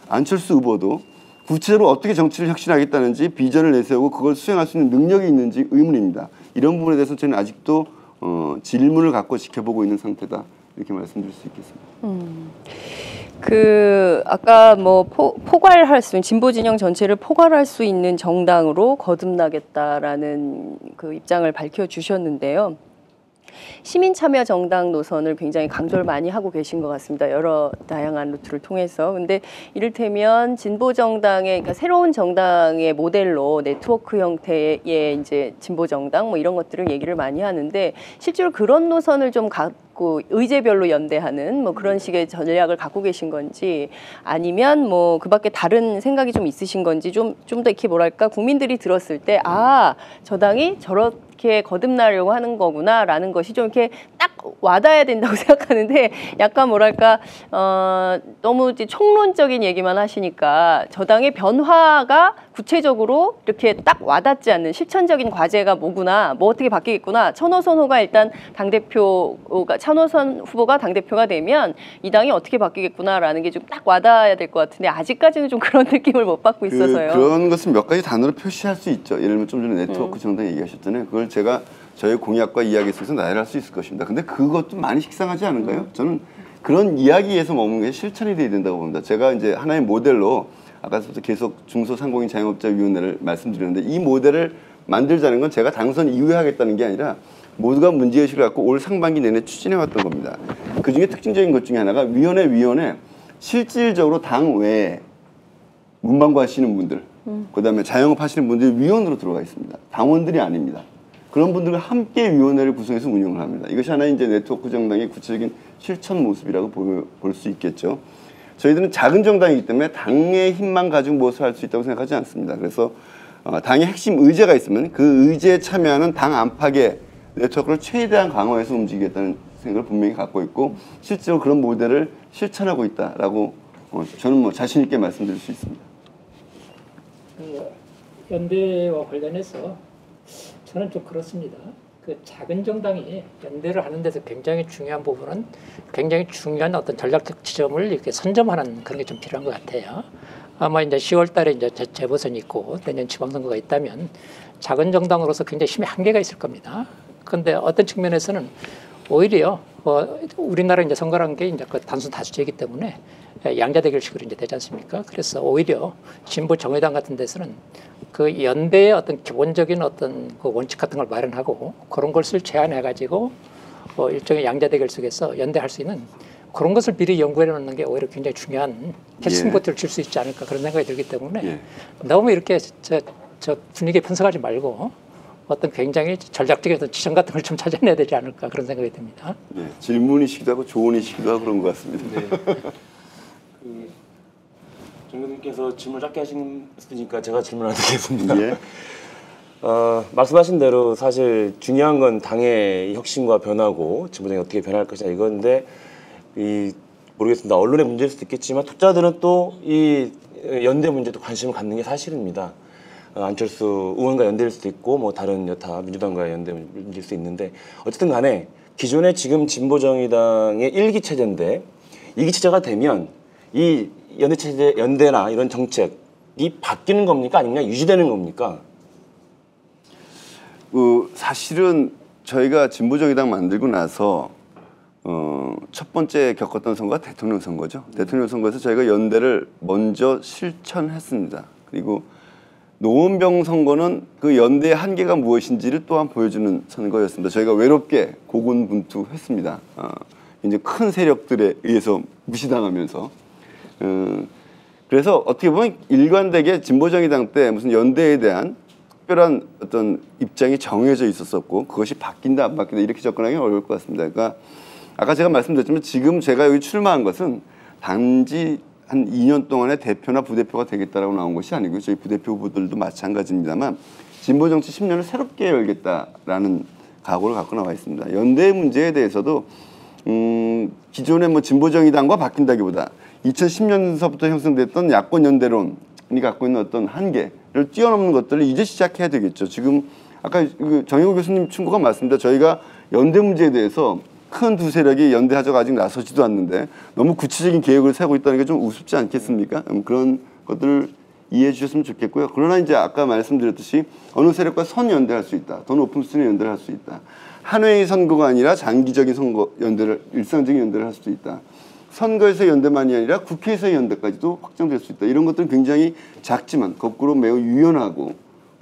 안철수 후보도 구체적으로 어떻게 정치를 혁신하겠다는지 비전을 내세우고 그걸 수행할 수 있는 능력이 있는지 의문입니다. 이런 부분에 대해서 저는 아직도 질문을 갖고 지켜보고 있는 상태다 이렇게 말씀드릴 수 있겠습니다. 아까 뭐 포괄할 수 있는 진보 진영 전체를 포괄할 수 있는 정당으로 거듭나겠다라는 그 입장을 밝혀주셨는데요. 시민 참여 정당 노선을 굉장히 강조를 많이 하고 계신 것 같습니다. 여러 다양한 루트를 통해서. 근데 이를테면 진보 정당의 그러니까 새로운 정당의 모델로 네트워크 형태의 이제 진보 정당 뭐 이런 것들을 얘기를 많이 하는데 실제로 그런 노선을 좀 갖고 의제별로 연대하는 뭐 그런 식의 전략을 갖고 계신 건지 아니면 뭐 그밖에 다른 생각이 좀 있으신 건지 좀 더 이렇게 뭐랄까 국민들이 들었을 때 저 당이 이렇게 거듭나려고 하는 거구나라는 것이 좀 이렇게 딱 와닿아야 된다고 생각하는데 약간 뭐랄까 너무 이제 총론적인 얘기만 하시니까 저당의 변화가 구체적으로 이렇게 딱 와닿지 않는 실천적인 과제가 뭐구나, 뭐 어떻게 바뀌겠구나. 천호선 후보가 일단 천호선 후보가 당대표가 되면 이 당이 어떻게 바뀌겠구나라는 게 좀 딱 와닿아야 될 것 같은데 아직까지는 좀 그런 느낌을 못 받고 있어서요. 그런 것은 몇 가지 단어로 표시할 수 있죠. 예를 들면 좀 전에 네트워크 정당 얘기하셨잖아요. 그걸 제가 저희 공약과 이야기 속에서 나열할 수 있을 것입니다. 근데 그것도 많이 식상하지 않은가요? 저는 그런 이야기에서 머무는 게 실천이 돼야 된다고 봅니다. 제가 이제 하나의 모델로 아까부터 계속 중소상공인 자영업자위원회를 말씀드렸는데 이 모델을 만들자는 건 제가 당선 이후에 하겠다는 게 아니라 모두가 문제의식을 갖고 올 상반기 내내 추진해왔던 겁니다. 그중에 특징적인 것 중에 하나가 위원회 실질적으로 당 외에 문방구 하시는 분들 그다음에 자영업 하시는 분들이 위원으로 들어가 있습니다. 당원들이 아닙니다. 그런 분들과 함께 위원회를 구성해서 운영을 합니다. 이것이 하나의 이제 네트워크 정당의 구체적인 실천 모습이라고 볼 수 있겠죠. 저희들은 작은 정당이기 때문에 당의 힘만 가지고 무엇을 할 수 있다고 생각하지 않습니다. 그래서 당의 핵심 의제가 있으면 그 의제에 참여하는 당 안팎의 네트워크를 최대한 강화해서 움직이겠다는 생각을 분명히 갖고 있고 실제로 그런 모델을 실천하고 있다라고 저는 뭐 자신 있게 말씀드릴 수 있습니다. 연대와 관련해서 저는 좀 그렇습니다. 그 작은 정당이 연대를 하는 데서 굉장히 중요한 부분은 굉장히 중요한 어떤 전략적 지점을 이렇게 선점하는 그런 게 좀 필요한 것 같아요. 아마 이제 10월달에 이제 재보선이 있고 내년 지방선거가 있다면 작은 정당으로서 굉장히 힘의 한계가 있을 겁니다. 그런데 어떤 측면에서는 오히려 우리나라 이제 선거라는 게 이제 그 단순 다수제이기 때문에 양자 대결식으로 이제 되지 않습니까? 그래서 오히려 진보 정의당 같은 데서는 그 연대의 어떤 기본적인 어떤 그 원칙 같은 걸 마련하고 그런 것을 제안해 가지고 일종의 양자 대결 속에서 연대할 수 있는 그런 것을 미리 연구해 놓는 게 오히려 굉장히 중요한 캐스팅 보트를 칠 수 있지 않을까 그런 생각이 들기 때문에 너무 이렇게 저 분위기에 편성하지 말고 어떤 굉장히 전략적인 어떤 지점 같은 걸 좀 찾아내야 되지 않을까 그런 생각이 듭니다. 네, 질문이시기도 하고 조언이시기도 하고 그런 것 같습니다. 네. 정 교수님께서 질문 짧게 하시니까 제가 질문을 드리겠습니다. 예. 말씀하신 대로 사실 중요한 건 당의 혁신과 변화고 진보정이 어떻게 변할 것이냐 이건데 모르겠습니다. 언론의 문제일 수도 있겠지만 투자들은 또 이 연대 문제도 관심을 갖는 게 사실입니다. 안철수 의원과 연대일 수도 있고 뭐 다른 여타 민주당과 연대일 수 있는데 어쨌든 간에 기존의 지금 진보정의당의 1기 체제인데 2기 체제가 되면 이 연대 체제 연대나 이런 정책이 바뀌는 겁니까 아니면 유지되는 겁니까? 사실은 저희가 진보정의당 만들고 나서 첫 번째 겪었던 선거가 대통령 선거죠. 대통령 선거에서 저희가 연대를 먼저 실천했습니다. 그리고 노원병 선거는 그 연대의 한계가 무엇인지를 또한 보여주는 선거였습니다. 저희가 외롭게 고군분투했습니다. 이제 큰 세력들에 의해서 무시당하면서 그래서 어떻게 보면 일관되게 진보정의당 때 무슨 연대에 대한 특별한 어떤 입장이 정해져 있었었고 그것이 바뀐다 안 바뀐다 이렇게 접근하기 어려울 것 같습니다. 그러니까 아까 제가 말씀드렸지만 지금 제가 여기 출마한 것은 단지 한 2년 동안에 대표나 부대표가 되겠다라고 나온 것이 아니고요. 저희 부대표 후보들도 마찬가지입니다만 진보정치 10년을 새롭게 열겠다라는 각오를 갖고 나와 있습니다. 연대 문제에 대해서도 기존의 뭐 진보정의당과 바뀐다기보다 2010년서부터 형성됐던 야권 연대론이 갖고 있는 어떤 한계를 뛰어넘는 것들을 이제 시작해야 되겠죠. 지금 아까 정혜국 교수님 충고가 맞습니다. 저희가 연대 문제에 대해서 큰 두 세력이 연대하자고 아직 나서지도 않는데 너무 구체적인 계획을 세우고 있다는 게 좀 우습지 않겠습니까? 그런 것들을 이해해 주셨으면 좋겠고요. 그러나 이제 아까 말씀드렸듯이 어느 세력과 선연대할 수 있다. 더 높은 수준의 연대를 할 수 있다. 한 회의 선거가 아니라 장기적인 선거 연대를 일상적인 연대를 할 수도 있다. 선거에서 연대만이 아니라 국회에서의 연대까지도 확정될 수 있다. 이런 것들은 굉장히 작지만 거꾸로 매우 유연하고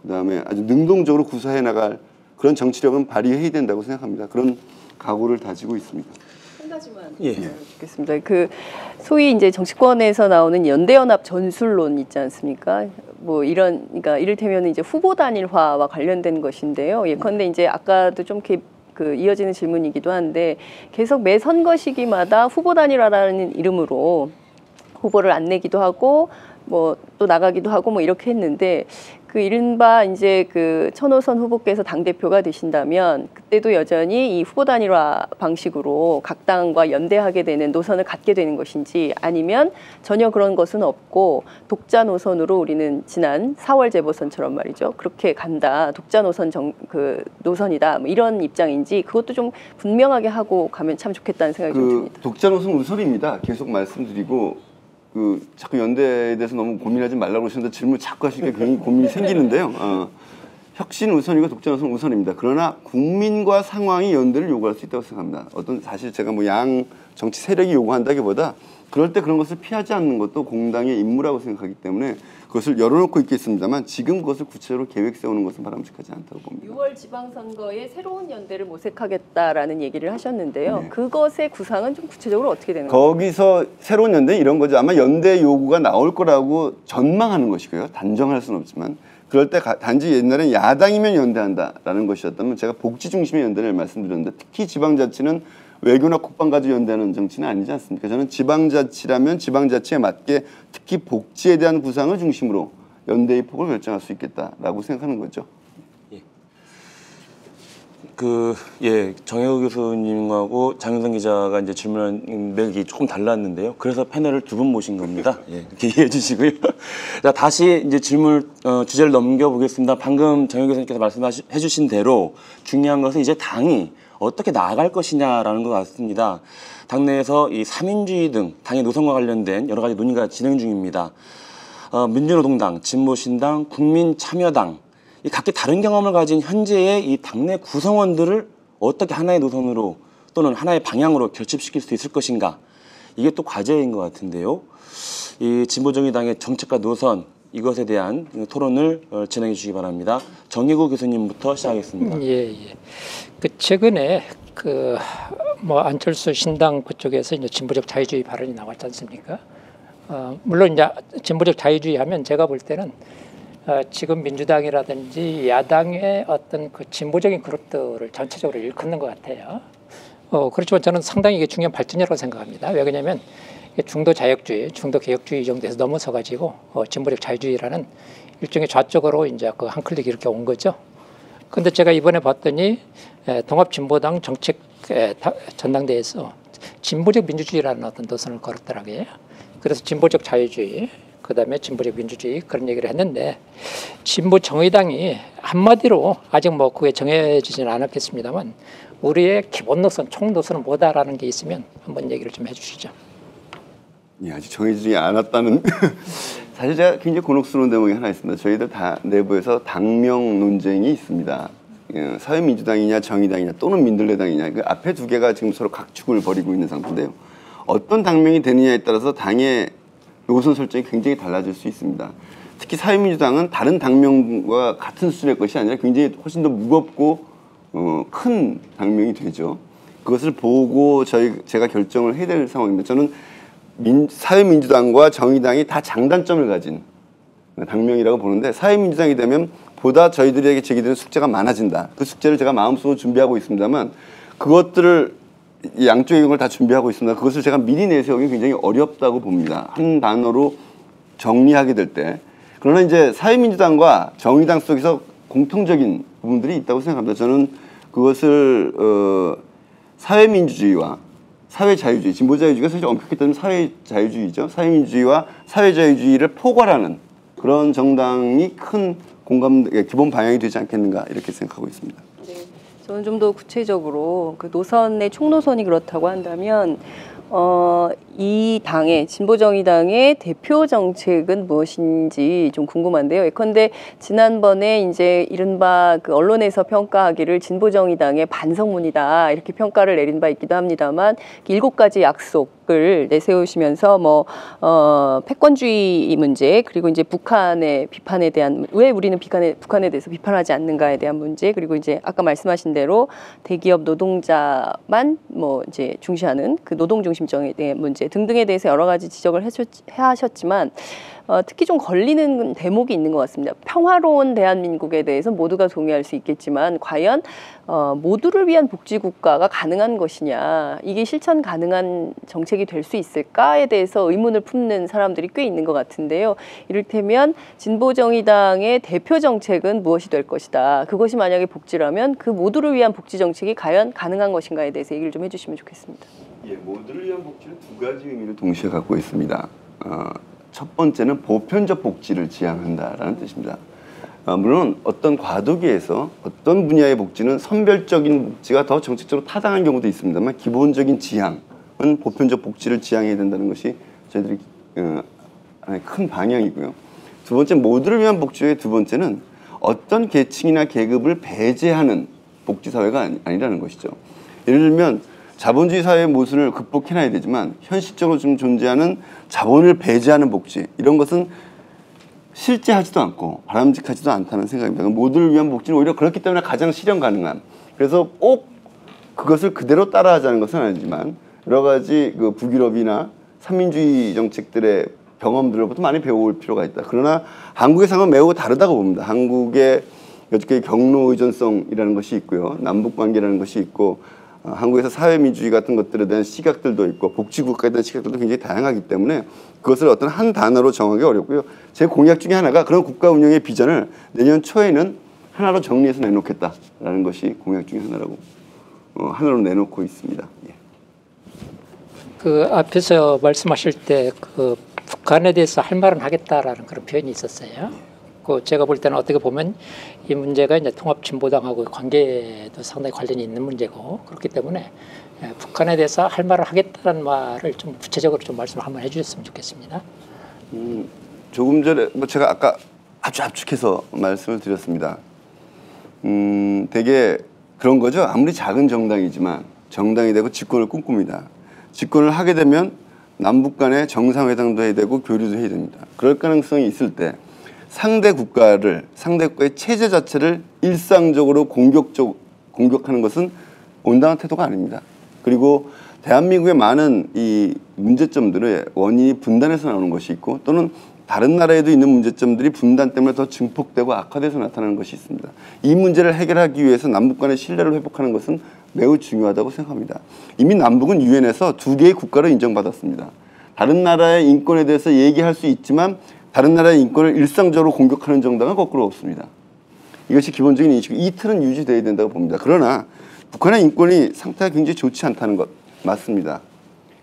그다음에 아주 능동적으로 구사해 나갈 그런 정치력은 발휘해야 된다고 생각합니다. 그런 각오를 다지고 있습니다. 한 가지만 예. 좋겠습니다. 그 소위 이제 정치권에서 나오는 연대연합 전술론 있지 않습니까? 뭐 이런 그러니까 이를테면 이제 후보 단일화와 관련된 것인데요. 예컨대 이제 아까도 좀 이렇게 그 이어지는 질문이기도 한데 계속 매 선거 시기마다 후보 단일화라는 이름으로 후보를 안 내기도 하고 뭐 또 나가기도 하고 뭐 이렇게 했는데 그 이른바 이제 그 천호선 후보께서 당대표가 되신다면 그때도 여전히 이 후보 단일화 방식으로 각 당과 연대하게 되는 노선을 갖게 되는 것인지 아니면 전혀 그런 것은 없고 독자 노선으로 우리는 지난 4월 재보선처럼 말이죠. 그렇게 간다. 독자 노선 그 노선이다. 뭐 이런 입장인지 그것도 좀 분명하게 하고 가면 참 좋겠다는 생각이 좀 듭니다. 독자 노선 우선입니다. 계속 말씀드리고 자꾸 연대에 대해서 너무 고민하지 말라고 그러시는데 질문 자꾸 하시니까 괜히 고민이 생기는데요. 혁신 우선이고 독자 노선 우선입니다. 그러나 국민과 상황이 연대를 요구할 수 있다고 생각합니다. 사실 제가 뭐 양 정치 세력이 요구한다기보다 그럴 때 그런 것을 피하지 않는 것도 공당의 임무라고 생각하기 때문에 그것을 열어놓고 있겠습니다만 지금 그것을 구체적으로 계획 세우는 것은 바람직하지 않다고 봅니다. 6월 지방선거에 새로운 연대를 모색하겠다라는 얘기를 하셨는데요. 네. 그것의 구상은 좀 구체적으로 어떻게 되는 거예요? 거기서 새로운 연대 이런 거죠. 아마 연대 요구가 나올 거라고 전망하는 것이고요. 단정할 수는 없지만 그럴 때 단지 옛날엔 야당이면 연대한다라는 것이었다면 제가 복지 중심의 연대를 말씀드렸는데 특히 지방자치는 외교나 국방 가지고 연대하는 정치는 아니지 않습니까? 저는 지방자치라면 지방자치에 맞게 특히 복지에 대한 구상을 중심으로 연대의 폭을 결정할 수 있겠다라고 생각하는 거죠. 정혜우 교수님하고 장윤선 기자가 이제 질문한 맥이 조금 달랐는데요. 그래서 패널을 두 분 모신 겁니다. 이렇게 이해해 주시고요. 자, 다시 이제 질문 주제를 넘겨보겠습니다. 방금 정혜우 교수님께서 말씀해 주신 대로 중요한 것은 이제 당이 어떻게 나아갈 것이냐라는 것 같습니다. 당내에서 이 3인주의 등 당의 노선과 관련된 여러 가지 논의가 진행 중입니다. 민주노동당, 진보신당, 국민참여당 이 각기 다른 경험을 가진 현재의 이 당내 구성원들을 어떻게 하나의 노선으로 또는 하나의 방향으로 결집시킬 수 있을 것인가 이게 또 과제인 것 같은데요. 이 진보정의당의 정책과 노선 이것에 대한 토론을 진행해 주시기 바랍니다. 정혜구 교수님부터 시작하겠습니다. 최근에 뭐 안철수 신당 그쪽에서 이제 진보적 자유주의 발언이 나왔지 않습니까? 물론 이제 진보적 자유주의 하면 제가 볼 때는 지금 민주당이라든지 야당의 어떤 그 진보적인 그룹들을 전체적으로 일컫는 것 같아요. 그렇지만 저는 상당히 이게 중요한 발전이라고 생각합니다. 왜 그러냐면 중도 자유주의, 중도 개혁주의 정도에서 넘어서가지고 진보적 자유주의라는 일종의 좌쪽으로 이제 그 한 클릭 이렇게 온 거죠. 그런데 제가 이번에 봤더니 통합진보당 정책 전당대회에서 진보적 민주주의라는 어떤 노선을 걸었더라고요. 그래서 진보적 자유주의, 그다음에 진보적 민주주의 그런 얘기를 했는데 진보 정의당이 한마디로 아직 뭐 그게 정해지지는 않았겠습니다만 우리의 기본 노선, 총 노선은 뭐다라는 게 있으면 한번 얘기를 좀 해주시죠. 예, 아직 정해지지 않았다는 사실 제가 굉장히 곤혹스러운 대목이 하나 있습니다. 저희들 다 내부에서 당명 논쟁이 있습니다. 예, 사회민주당이냐 정의당이냐 또는 민들레당이냐 그 앞에 두 개가 지금 서로 각축을 벌이고 있는 상태인데요. 어떤 당명이 되느냐에 따라서 당의 노선 설정이 굉장히 달라질 수 있습니다. 특히 사회민주당은 다른 당명과 같은 수준의 것이 아니라 굉장히 훨씬 더 무겁고 큰 당명이 되죠. 그것을 보고 제가 결정을 해야 될 상황입니다. 저는 사회민주당과 정의당이 다 장단점을 가진 당명이라고 보는데 사회민주당이 되면 보다 저희들에게 제기되는 숙제가 많아진다. 그 숙제를 제가 마음속으로 준비하고 있습니다만 그것들을 양쪽의 걸 다 준비하고 있습니다. 그것을 제가 미리 내세우기 굉장히 어렵다고 봅니다. 한 단어로 정리하게 될 때. 그러나 이제 사회민주당과 정의당 속에서 공통적인 부분들이 있다고 생각합니다. 저는 그것을 사회민주주의와 사회자유주의, 진보자유주의가 사실 엄격히 따지면 사회자유주의죠. 사회민주주의와 사회자유주의를 포괄하는 그런 정당이 큰 기본 방향이 되지 않겠는가 이렇게 생각하고 있습니다. 네, 저는 좀 더 구체적으로 그 노선의 총노선이 그렇다고 한다면 이 당의 진보정의당의 대표 정책은 무엇인지 좀 궁금한데요. 예컨대 지난번에 이제 이른바 그 언론에서 평가하기를 진보정의당의 반성문이다 이렇게 평가를 내린 바 있기도 합니다만 7가지 약속을 내세우시면서 뭐 패권주의 문제 그리고 이제 북한의 비판에 대한 왜 우리는 북한에 대해서 비판하지 않는가에 대한 문제 그리고 이제 아까 말씀하신 대로 대기업 노동자만 뭐 이제 중시하는 그 노동 중심적인 문제 등등에 대해서 여러 가지 지적을 하셨지만 특히 좀 걸리는 대목이 있는 것 같습니다. 평화로운 대한민국에 대해서 모두가 동의할 수 있겠지만 과연 모두를 위한 복지국가가 가능한 것이냐 이게 실천 가능한 정책이 될 수 있을까에 대해서 의문을 품는 사람들이 꽤 있는 것 같은데요. 이를테면 진보정의당의 대표 정책은 무엇이 될 것이다. 그것이 만약에 복지라면 그 모두를 위한 복지 정책이 과연 가능한 것인가에 대해서 얘기를 좀 해주시면 좋겠습니다. 예, 모두를 위한 복지는 두 가지 의미를 동시에 갖고 있습니다. 첫 번째는 보편적 복지를 지향한다라는 뜻입니다. 물론 어떤 과도기에서 어떤 분야의 복지는 선별적인 복지가 더 정책적으로 타당한 경우도 있습니다만 기본적인 지향은 보편적 복지를 지향해야 된다는 것이 저희들이 하나의 큰 방향이고요. 두 번째 모두를 위한 복지의 두 번째는 어떤 계층이나 계급을 배제하는 복지사회가 아니라는 것이죠. 예를 들면 자본주의 사회의 모순을 극복해놔야 되지만 현실적으로 좀 존재하는 자본을 배제하는 복지 이런 것은 실제하지도 않고 바람직하지도 않다는 생각입니다. 모두를 위한 복지는 오히려 그렇기 때문에 가장 실현 가능한 그래서 꼭 그것을 그대로 따라하자는 것은 아니지만 여러 가지 그 북유럽이나 삼민주의 정책들의 경험들로부터 많이 배워올 필요가 있다. 그러나 한국의 상황은 매우 다르다고 봅니다. 한국의 여태까지 경로 의존성이라는 것이 있고요. 남북관계라는 것이 있고 한국에서 사회민주주의 같은 것들에 대한 시각들도 있고 복지국가에 대한 시각들도 굉장히 다양하기 때문에 그것을 어떤 한 단어로 정하기 어렵고요. 제 공약 중에 하나가 그런 국가 운영의 비전을 내년 초에는 하나로 정리해서 내놓겠다라는 것이 공약 중에 하나로 내놓고 있습니다. 예. 그 앞에서 말씀하실 때 그 북한에 대해서 할 말은 하겠다라는 그런 표현이 있었어요. 그 제가 볼 때는 어떻게 보면 이 문제가 이제 통합진보당하고 관계도 상당히 관련이 있는 문제고 그렇기 때문에 북한에 대해서 할 말을 하겠다는 말을 좀 구체적으로 좀 말씀을 한번 해주셨으면 좋겠습니다. 조금 전에 제가 아까 아주 압축해서 말씀을 드렸습니다. 되게 그런 거죠. 아무리 작은 정당이지만 정당이 되고 집권을 꿈꿉니다. 집권을 하게 되면 남북 간에 정상회담도 해야 되고 교류도 해야 됩니다. 그럴 가능성이 있을 때 상대 국가의 체제 자체를 일상적으로 공격하는 것은 온당한 태도가 아닙니다. 그리고 대한민국의 많은 이 문제점들의 원인이 분단에서 나오는 것이 있고 또는 다른 나라에도 있는 문제점들이 분단 때문에 더 증폭되고 악화돼서 나타나는 것이 있습니다. 이 문제를 해결하기 위해서 남북 간의 신뢰를 회복하는 것은 매우 중요하다고 생각합니다. 이미 남북은 유엔에서 2개의 국가로 인정받았습니다. 다른 나라의 인권에 대해서 얘기할 수 있지만 다른 나라의 인권을 일상적으로 공격하는 정당은 거꾸로 없습니다. 이것이 기본적인 인식이고 이 틀은 유지되어야 된다고 봅니다. 그러나 북한의 인권이 상태가 굉장히 좋지 않다는 것 맞습니다.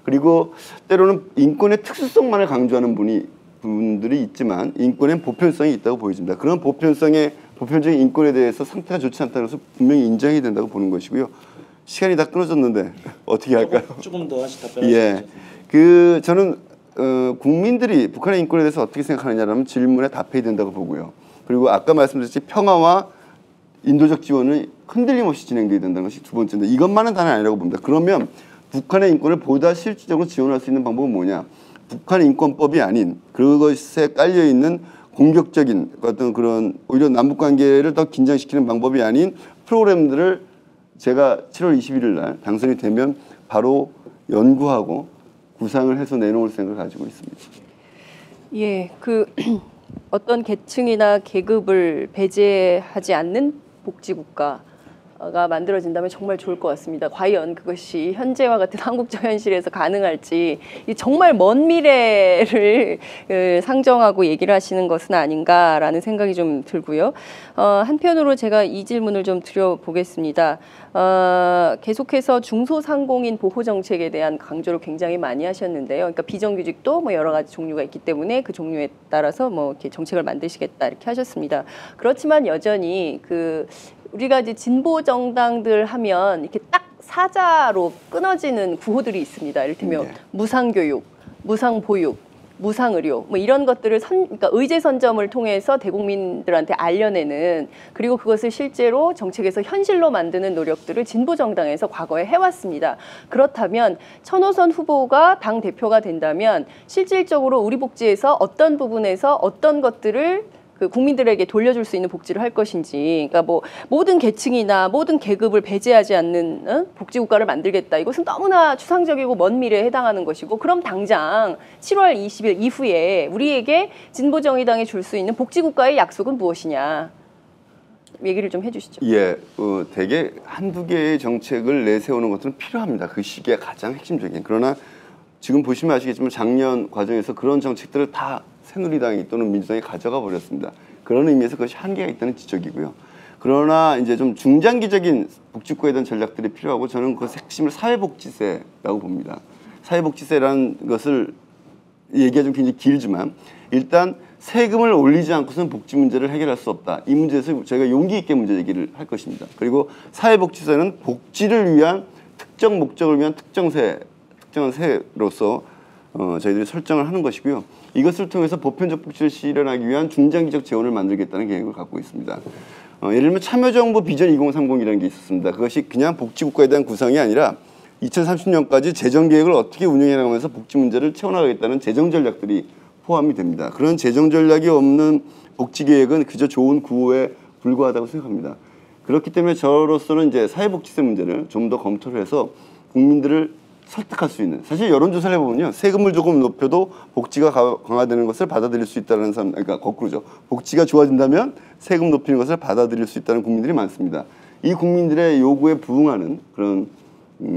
그리고 때로는 인권의 특수성만을 강조하는 분이 부분들이 있지만 인권엔 보편성이 있다고 보여집니다. 그런 보편적인 인권에 대해서 상태가 좋지 않다는 것을 분명히 인정해야 된다고 보는 것이고요. 시간이 다 끊어졌는데 어떻게 할까요? 조금 더 하시 답변하시죠. 예, 저는 국민들이 북한의 인권에 대해서 어떻게 생각하느냐라는 질문에 답해야 된다고 보고요. 그리고 아까 말씀드렸듯이 평화와 인도적 지원은 흔들림 없이 진행돼야 된다는 것이 두 번째인데 이것만은 다는 아니라고 봅니다. 그러면 북한의 인권을 보다 실질적으로 지원할 수 있는 방법은 뭐냐? 북한 인권법이 아닌 그것에 깔려 있는 공격적인 어떤 그런 오히려 남북 관계를 더 긴장시키는 방법이 아닌 프로그램들을 제가 7월 21일 날 당선이 되면 바로 연구하고 구상을 해서 내놓을 생각을 가지고 있습니다. 예, 어떤 계층이나 계급을 배제하지 않는 복지국가가 만들어진다면 정말 좋을 것 같습니다. 과연 그것이 현재와 같은 한국적 현실에서 가능할지 정말 먼 미래를 상정하고 얘기를 하시는 것은 아닌가라는 생각이 좀 들고요. 한편으로 제가 이 질문을 좀 드려보겠습니다. 계속해서 중소상공인 보호 정책에 대한 강조를 굉장히 많이 하셨는데요. 그러니까 비정규직도 뭐 여러 가지 종류가 있기 때문에 그 종류에 따라서 뭐 이렇게 정책을 만드시겠다 이렇게 하셨습니다. 그렇지만 여전히 우리가 이제 진보 정당들 하면 이렇게 딱 사자로 끊어지는 구호들이 있습니다. 이를테면 무상교육, 무상보육, 무상의료 뭐 이런 것들을 그러니까 의제 선점을 통해서 대국민들한테 알려내는 그리고 그것을 실제로 정책에서 현실로 만드는 노력들을 진보 정당에서 과거에 해왔습니다. 그렇다면 천호선 후보가 당 대표가 된다면 실질적으로 우리 복지에서 어떤 부분에서 어떤 것들을 국민들에게 돌려줄 수 있는 복지를 할 것인지, 그러니까 뭐 모든 계층이나 모든 계급을 배제하지 않는 복지국가를 만들겠다. 이것은 너무나 추상적이고 먼 미래에 해당하는 것이고, 그럼 당장 7월 20일 이후에 우리에게 진보정의당이 줄 수 있는 복지국가의 약속은 무엇이냐? 얘기를 좀 해주시죠. 예, 대개 한두 개의 정책을 내세우는 것은 필요합니다. 그 시기에 가장 핵심적인. 그러나 지금 보시면 아시겠지만 작년 과정에서 그런 정책들을 다 새누리당이 또는 민주당이 가져가 버렸습니다. 그런 의미에서 그것이 한계가 있다는 지적이고요. 그러나 이제 좀 중장기적인 복지국가에 대한 전략들이 필요하고 저는 그 핵심을 사회복지세라고 봅니다. 사회복지세라는 것을 얘기가 좀 굉장히 길지만 일단 세금을 올리지 않고서는 복지 문제를 해결할 수 없다. 이 문제에서 저희가 용기 있게 문제 얘기를 할 것입니다. 그리고 사회복지세는 복지를 위한 특정 목적을 위한 특정한 세로서 저희들이 설정을 하는 것이고요. 이것을 통해서 보편적 복지를 실현하기 위한 중장기적 재원을 만들겠다는 계획을 갖고 있습니다. 예를 들면 참여정부 비전 2030이라는 게 있었습니다. 그것이 그냥 복지국가에 대한 구상이 아니라 2030년까지 재정계획을 어떻게 운영해 나가면서 복지 문제를 채워나가겠다는 재정 전략들이 포함이 됩니다. 그런 재정 전략이 없는 복지계획은 그저 좋은 구호에 불과하다고 생각합니다. 그렇기 때문에 저로서는 이제 사회복지세 문제를 좀 더 검토를 해서 국민들을 설득할 수 있는, 사실 여론조사를 해보면요, 세금을 조금 높여도 복지가 강화되는 것을 받아들일 수 있다는 사람, 그러니까 거꾸로죠. 복지가 좋아진다면 세금 높이는 것을 받아들일 수 있다는 국민들이 많습니다. 이 국민들의 요구에 부응하는 그런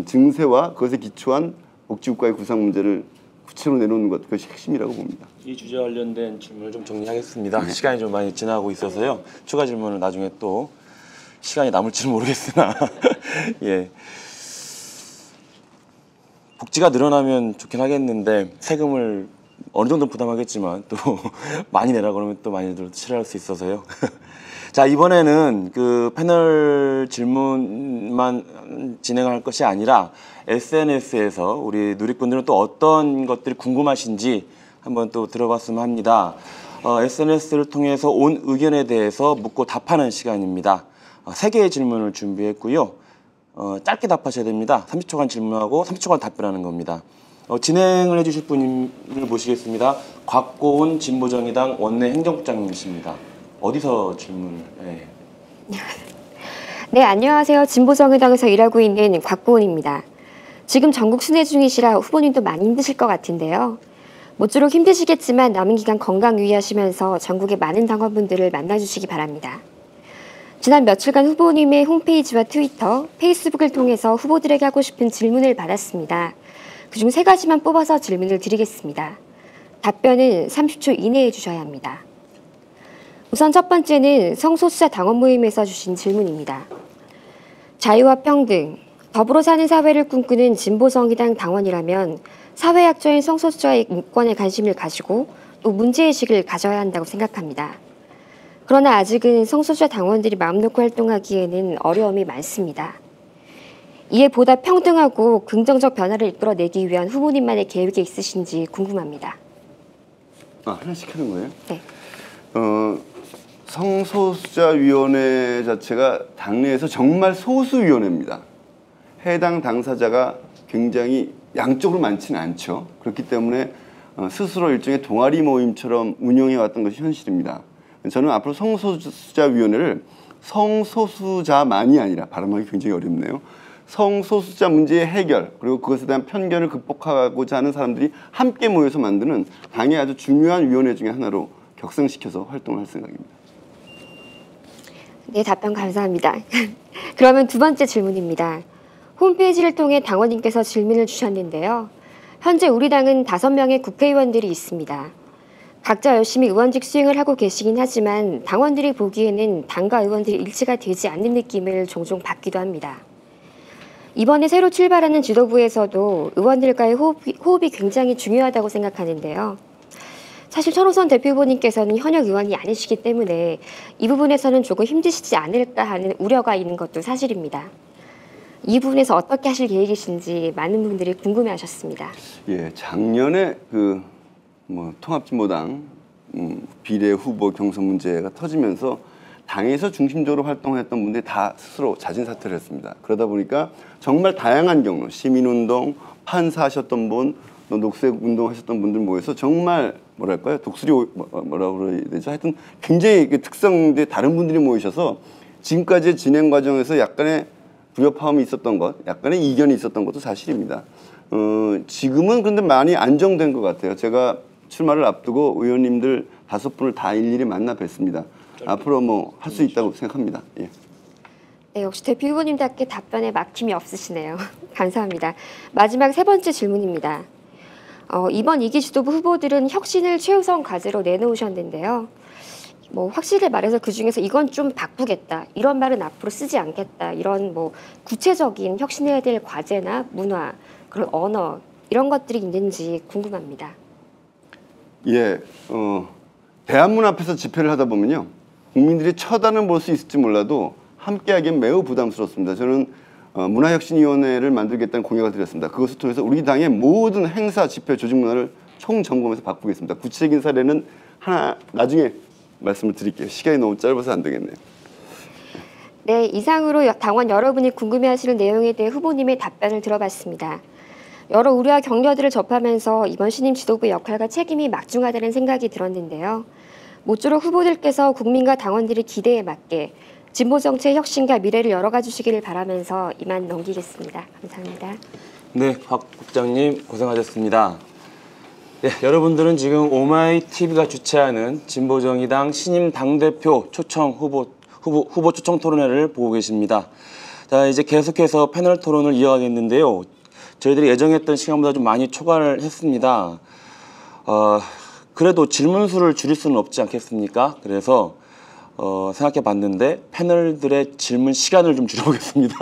증세와 그것에 기초한 복지국가의 구상 문제를 구체로 내놓는 것, 그것이 핵심이라고 봅니다. 이 주제와 관련된 질문을 좀 정리하겠습니다. 네. 시간이 좀 많이 지나고 있어서요. 추가 질문을 나중에 또 시간이 남을지는 모르겠으나 예. 복지가 늘어나면 좋긴 하겠는데 세금을 어느 정도 부담하겠지만 또 많이 내라 그러면 또 많이들 싫어할 수 있어서요. 자, 이번에는 그 패널 질문만 진행할 것이 아니라 SNS에서 우리 누리꾼들은 또 어떤 것들이 궁금하신지 한번 또 들어봤으면 합니다. SNS를 통해서 온 의견에 대해서 묻고 답하는 시간입니다. 3개의 질문을 준비했고요. 짧게 답하셔야 됩니다. 30초간 질문하고 30초간 답변하는 겁니다. 진행을 해주실 분을 모시겠습니다. 곽고은 진보정의당 원내 행정국장님이십니다. 어디서 질문을? 네. 네, 안녕하세요. 진보정의당에서 일하고 있는 곽고은입니다. 지금 전국 순회 중이시라 후보님도 많이 힘드실 것 같은데요. 모쪼록 힘드시겠지만 남은 기간 건강 유의하시면서 전국의 많은 당원분들을 만나주시기 바랍니다. 지난 며칠간 후보님의 홈페이지와 트위터, 페이스북을 통해서 후보들에게 하고 싶은 질문을 받았습니다. 그중 3가지만 뽑아서 질문을 드리겠습니다. 답변은 30초 이내에 주셔야 합니다. 우선 첫 번째는 성소수자 당원 모임에서 주신 질문입니다. 자유와 평등, 더불어 사는 사회를 꿈꾸는 진보정의당 당원이라면 사회 약자인 성소수자의 인권에 관심을 가지고 또 문제의식을 가져야 한다고 생각합니다. 그러나 아직은 성소수자 당원들이 마음 놓고 활동하기에는 어려움이 많습니다. 이에 보다 평등하고 긍정적 변화를 이끌어내기 위한 후보님만의 계획이 있으신지 궁금합니다. 하나씩 하는 거예요? 네. 성소수자위원회 자체가 당내에서 정말 소수위원회입니다. 해당 당사자가 굉장히 양쪽으로 많지는 않죠. 그렇기 때문에 스스로 일종의 동아리 모임처럼 운영해왔던 것이 현실입니다. 저는 앞으로 성소수자위원회를 성소수자만이 아니라, 발음하기 굉장히 어렵네요. 성소수자 문제의 해결, 그리고 그것에 대한 편견을 극복하고자 하는 사람들이 함께 모여서 만드는 당의 아주 중요한 위원회 중에 하나로 격상시켜서 활동을 할 생각입니다. 네, 답변 감사합니다. 그러면 두 번째 질문입니다. 홈페이지를 통해 당원님께서 질문을 주셨는데요. 현재 우리 당은 5명의 국회의원들이 있습니다. 각자 열심히 의원직 수행을 하고 계시긴 하지만 당원들이 보기에는 당과 의원들이 일치가 되지 않는 느낌을 종종 받기도 합니다. 이번에 새로 출발하는 지도부에서도 의원들과의 호흡이 굉장히 중요하다고 생각하는데요. 사실 천호선 대표 후보님께서는 현역 의원이 아니시기 때문에 이 부분에서는 조금 힘드시지 않을까 하는 우려가 있는 것도 사실입니다. 이 부분에서 어떻게 하실 계획이신지 많은 분들이 궁금해하셨습니다. 예, 작년에 통합진보당 비례 후보 경선 문제가 터지면서 당에서 중심적으로 활동했던 분들이 다 스스로 자진 사퇴를 했습니다. 그러다 보니까 정말 다양한 경로, 시민운동, 판사하셨던 분, 녹색운동 하셨던 분들 모여서 정말 뭐랄까요, 독수리 뭐라고 그래야 되죠? 하여튼 굉장히 특성인데 다른 분들이 모이셔서 지금까지의 진행 과정에서 약간의 불협화음이 있었던 것, 약간의 이견이 있었던 것도 사실입니다. 지금은 근데 많이 안정된 것 같아요. 제가 출마를 앞두고 의원님들 5분을 다 일일이 만나 뵀습니다. 앞으로 할 수 있다고 생각합니다. 예. 네, 역시 대표 후보님답게 답변에 막힘이 없으시네요. 감사합니다. 마지막 세 번째 질문입니다. 이번 2기 지도부 후보들은 혁신을 최우선 과제로 내놓으셨는데요. 확실히 말해서 그중에서 이건 좀 바꾸겠다, 이런 말은 앞으로 쓰지 않겠다, 이런 구체적인 혁신해야 될 과제나 문화, 그런 언어, 이런 것들이 있는지 궁금합니다. 예, 대한문 앞에서 집회를 하다 보면요, 국민들이 쳐다는 볼 수 있을지 몰라도 함께하기엔 매우 부담스럽습니다. 저는 문화혁신위원회를 만들겠다는 공약을 드렸습니다. 그것을 통해서 우리 당의 모든 행사, 집회, 조직 문화를 총점검해서 바꾸겠습니다. 구체적인 사례는 나중에 말씀을 드릴게요. 시간이 너무 짧아서 안 되겠네요. 네, 이상으로 당원 여러분이 궁금해하시는 내용에 대해 후보님의 답변을 들어봤습니다. 여러 우려와 격려들을 접하면서 이번 신임 지도부의 역할과 책임이 막중하다는 생각이 들었는데요. 모쪼록 후보들께서 국민과 당원들의 기대에 맞게 진보 정치의 혁신과 미래를 열어가 주시기를 바라면서 이만 넘기겠습니다. 감사합니다. 네, 박 국장님 고생하셨습니다. 네, 여러분들은 지금 오마이TV가 주최하는 진보정의당 신임 당대표 초청 후보 초청 토론회를 보고 계십니다. 자, 이제 계속해서 패널 토론을 이어가겠는데요. 저희들이 예정했던 시간보다 좀 많이 초과를 했습니다. 그래도 질문 수를 줄일 수는 없지 않겠습니까? 그래서 생각해 봤는데 패널들의 질문 시간을 좀 줄여보겠습니다.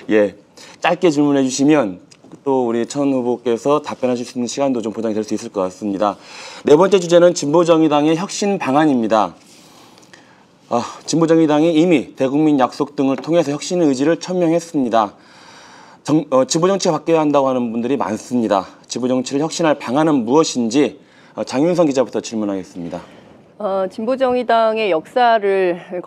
예, 짧게 질문해 주시면 또 우리 천 후보께서 답변하실 수 있는 시간도 좀 보장이 될 수 있을 것 같습니다. 네 번째 주제는 진보정의당의 혁신 방안입니다. 진보정의당이 이미 대국민 약속 등을 통해서 혁신의 의지를 천명했습니다. 진보정치가 바뀌어야 한다고 하는 분들이 많습니다. 진보정치를 혁신할 방안은 무엇인지 장윤성 기자부터 질문하겠습니다. 진보정의당의 역사를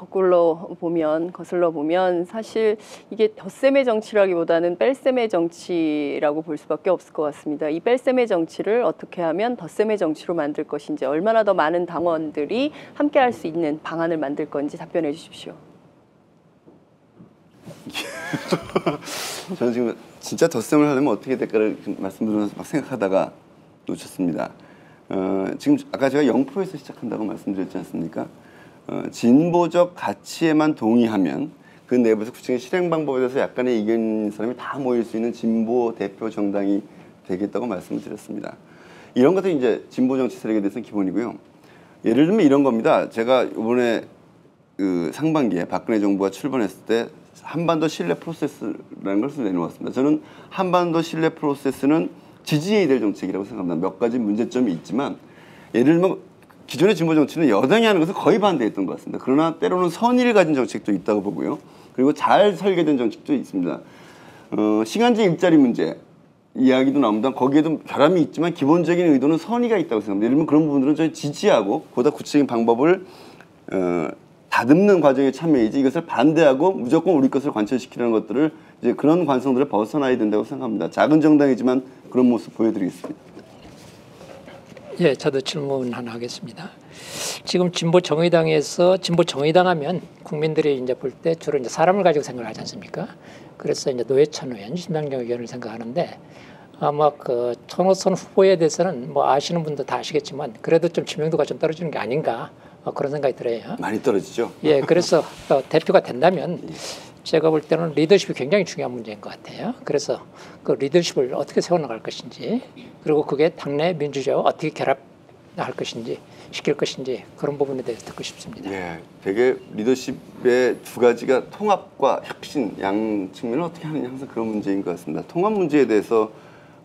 거슬러 보면 사실 이게 덧셈의 정치라기보다는 뺄셈의 정치라고 볼 수밖에 없을 것 같습니다. 이 뺄셈의 정치를 어떻게 하면 덧셈의 정치로 만들 것인지, 얼마나 더 많은 당원들이 함께할 수 있는 방안을 만들 건지 답변해 주십시오. 저는 지금 진짜 덧셈을 하려면 어떻게 될까를 말씀드리면서 막 생각하다가 놓쳤습니다. 지금 아까 제가 0%에서 시작한다고 말씀드렸지 않습니까? 진보적 가치에만 동의하면 그 내부에서 구체적인 실행 방법에 대해서 약간의 이견 있는 사람이 다 모일 수 있는 진보 대표 정당이 되겠다고 말씀을 드렸습니다. 이런 것들이 이제 진보 정치 세력에 대해서는 기본이고요. 예를 들면 이런 겁니다. 제가 이번에 상반기에 박근혜 정부가 출범했을 때 한반도 신뢰 프로세스라는 것을 내놓았습니다. 저는 한반도 신뢰 프로세스는 지지해야 될 정책이라고 생각합니다. 몇 가지 문제점이 있지만 예를 들면 기존의 진보 정치는 여당이 하는 것을 거의 반대했던 것 같습니다. 그러나 때로는 선의를 가진 정책도 있다고 보고요. 그리고 잘 설계된 정책도 있습니다. 시간제 일자리 문제 이야기도 나옵니다. 거기에도 결함이 있지만 기본적인 의도는 선의가 있다고 생각합니다. 예를 들면 그런 부분들은 저희 지지하고 보다 구체적인 방법을 다듬는 과정에 참여이지 이것을 반대하고 무조건 우리 것을 관철시키려는 것들을 이제 그런 관성들을 벗어나야 된다고 생각합니다. 작은 정당이지만 그런 모습 보여드리겠습니다. 예, 저도 질문 하나 하겠습니다. 지금 진보 정의당에서 진보 정의당 하면 국민들이 이제 볼 때 주로 이제 사람을 가지고 생각을 하지 않습니까? 그래서 이제 노회찬 의원, 심상정 의원을 생각하는데 아마 그 천호선 후보에 대해서는 뭐 아시는 분도 다 아시겠지만 그래도 좀知名도가 좀 떨어지는 게 아닌가 그런 생각이 들어요. 많이 떨어지죠. 예, 그래서 대표가 된다면 제가 볼 때는 리더십이 굉장히 중요한 문제인 것 같아요. 그래서 그 리더십을 어떻게 세워나갈 것인지 그리고 그게 당내 민주주의와 어떻게 결합할 것인지 시킬 것인지 그런 부분에 대해서 듣고 싶습니다. 예, 되게 리더십의 두 가지가 통합과 혁신 양 측면을 어떻게 하느냐 항상 그런 문제인 것 같습니다. 통합 문제에 대해서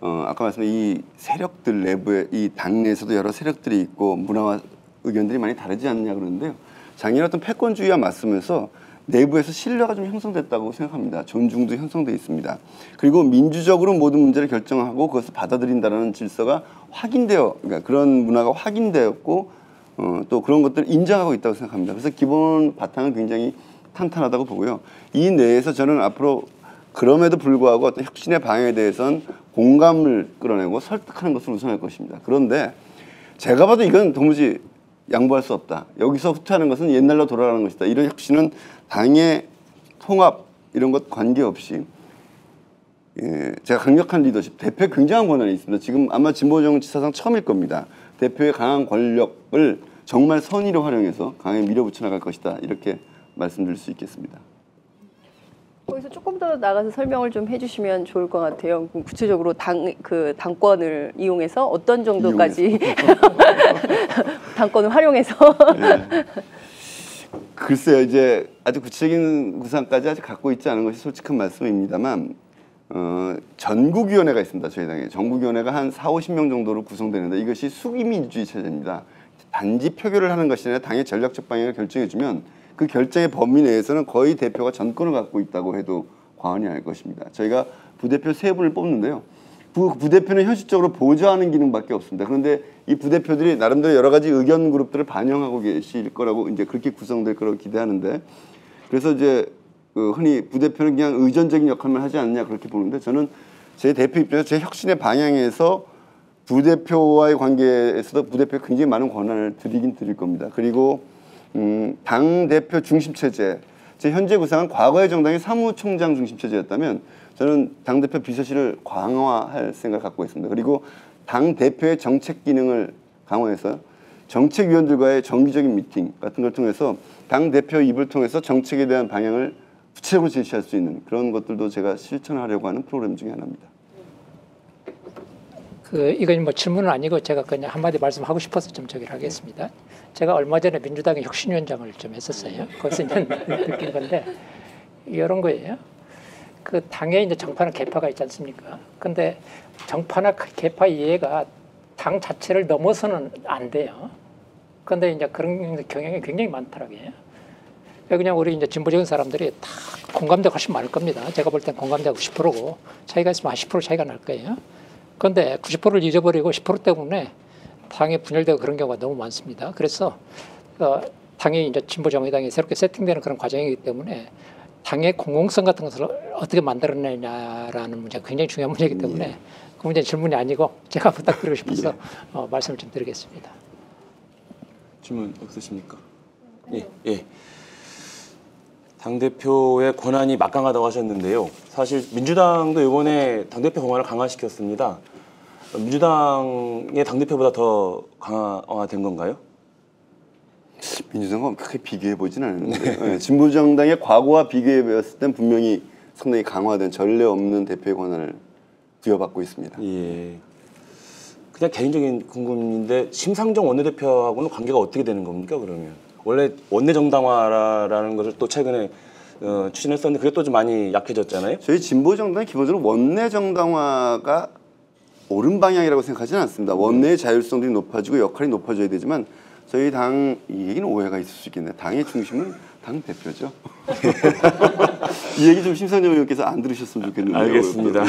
아까 말씀드린 이 세력들 내부에 이 당내에서도 여러 세력들이 있고 문화와 의견들이 많이 다르지 않느냐 그러는데요. 작년에 어떤 패권주의와 맞서면서 내부에서 신뢰가 좀 형성됐다고 생각합니다. 존중도 형성돼 있습니다. 그리고 민주적으로 모든 문제를 결정하고 그것을 받아들인다는 질서가 확인되어, 그러니까 그런 문화가 확인되었고 또 그런 것들을 인정하고 있다고 생각합니다. 그래서 기본 바탕은 굉장히 탄탄하다고 보고요. 이 내에서 저는 앞으로 그럼에도 불구하고 어떤 혁신의 방향에 대해서는 공감을 끌어내고 설득하는 것을 우선할 것입니다. 그런데 제가 봐도 이건 도무지 양보할 수 없다. 여기서 후퇴하는 것은 옛날로 돌아가는 것이다. 이런 혁신은 당의 통합 이런 것 관계없이 제가 강력한 리더십, 대표의 굉장한 권한이 있습니다. 지금 아마 진보정치사상 처음일 겁니다. 대표의 강한 권력을 정말 선의로 활용해서 강하게 밀어붙여 나갈 것이다. 이렇게 말씀드릴 수 있겠습니다. 거기서 조금 더 나가서 설명을 좀 해주시면 좋을 것 같아요. 구체적으로 당권을 이용해서 어떤 정도까지 당권을 활용해서 네. 글쎄요, 이제 아주 구체적인 구상까지 아직 갖고 있지 않은 것이 솔직한 말씀입니다만 전국위원회가 있습니다. 저희 당에 전국위원회가 한 40-50명 정도로 구성되는데 이것이 수기민주주의 체제입니다. 단지 표결을 하는 것이 아니라 당의 전략적 방향을 결정해주면 그 결정의 범위 내에서는 거의 대표가 전권을 갖고 있다고 해도 과언이 아닐 것입니다. 저희가 부대표 3분을 뽑는데요. 부대표는 현실적으로 보좌하는 기능밖에 없습니다. 그런데 이 부대표들이 나름대로 여러 가지 의견 그룹들을 반영하고 계실 거라고 이제 그렇게 구성될 거라고 기대하는데 그래서 이제 흔히 부대표는 그냥 의존적인 역할만 하지 않느냐 그렇게 보는데 저는 제 대표 입장에서 제 혁신의 방향에서 부대표와의 관계에서도 부대표에 굉장히 많은 권한을 드리긴 드릴 겁니다. 그리고 당대표 중심체제, 제 현재 구상은 과거의 정당이 사무총장 중심체제였다면 저는 당대표 비서실을 강화할 생각을 갖고 있습니다. 그리고 당대표의 정책 기능을 강화해서 정책위원들과의 정기적인 미팅 같은 걸 통해서 당대표 입을 통해서 정책에 대한 방향을 구체적으로 제시할 수 있는 그런 것들도 제가 실천하려고 하는 프로그램 중에 하나입니다. 이건 뭐 질문은 아니고 제가 그냥 한마디 말씀하고 싶어서 좀 저기를 하겠습니다. 제가 얼마 전에 민주당의 혁신위원장을 좀 했었어요. 거기서 이제 느낀 건데 이런 거예요. 그 당에 이제 정파나 개파가 있지 않습니까? 근데 정파나 개파 이해가 당 자체를 넘어서는 안 돼요. 근데 이제 그런 경향이 굉장히 많더라고요. 그냥 우리 이제 진보적인 사람들이 다 공감대가 훨씬 많을 겁니다. 제가 볼 땐 공감대가 90%고 차이가 있으면 한 10% 차이가 날 거예요. 그런데 90%를 잊어버리고 10% 때문에 당이 분열되고 그런 경우가 너무 많습니다. 그래서 당이 이제 진보정의당이 새롭게 세팅되는 그런 과정이기 때문에 당의 공공성 같은 것을 어떻게 만들어내냐라는 문제가 굉장히 중요한 문제이기 때문에 그 문제는 질문이 아니고 제가 부탁드리고 싶어서 말씀을 좀 드리겠습니다. 질문 없으십니까? 예. 당대표의 권한이 막강하다고 하셨는데요. 사실 민주당도 이번에 당대표 권한을 강화시켰습니다. 민주당의 당대표보다 더 강화된 건가요? 민주당과 그렇게 비교해보지는 않았는데 네. 진보정당의 과거와 비교해봤을 땐 분명히 상당히 강화된 전례 없는 대표의 권한을 부여받고 있습니다. 예. 그냥 개인적인 궁금인데 심상정 원내대표하고는 관계가 어떻게 되는 겁니까 그러면? 원래 원내정당화라는 것을 또 최근에 추진했었는데 그게 또 좀 많이 약해졌잖아요. 저희 진보정당이 기본적으로 원내정당화가 옳은 방향이라고 생각하지는 않습니다. 원내의 자율성들이 높아지고 역할이 높아져야 되지만 저희 당 이 얘기는 오해가 있을 수 있겠네요. 당의 중심은 당 대표죠. 이 얘기 좀 심상정 의원께서 안 들으셨으면 좋겠는데요. 알겠습니다.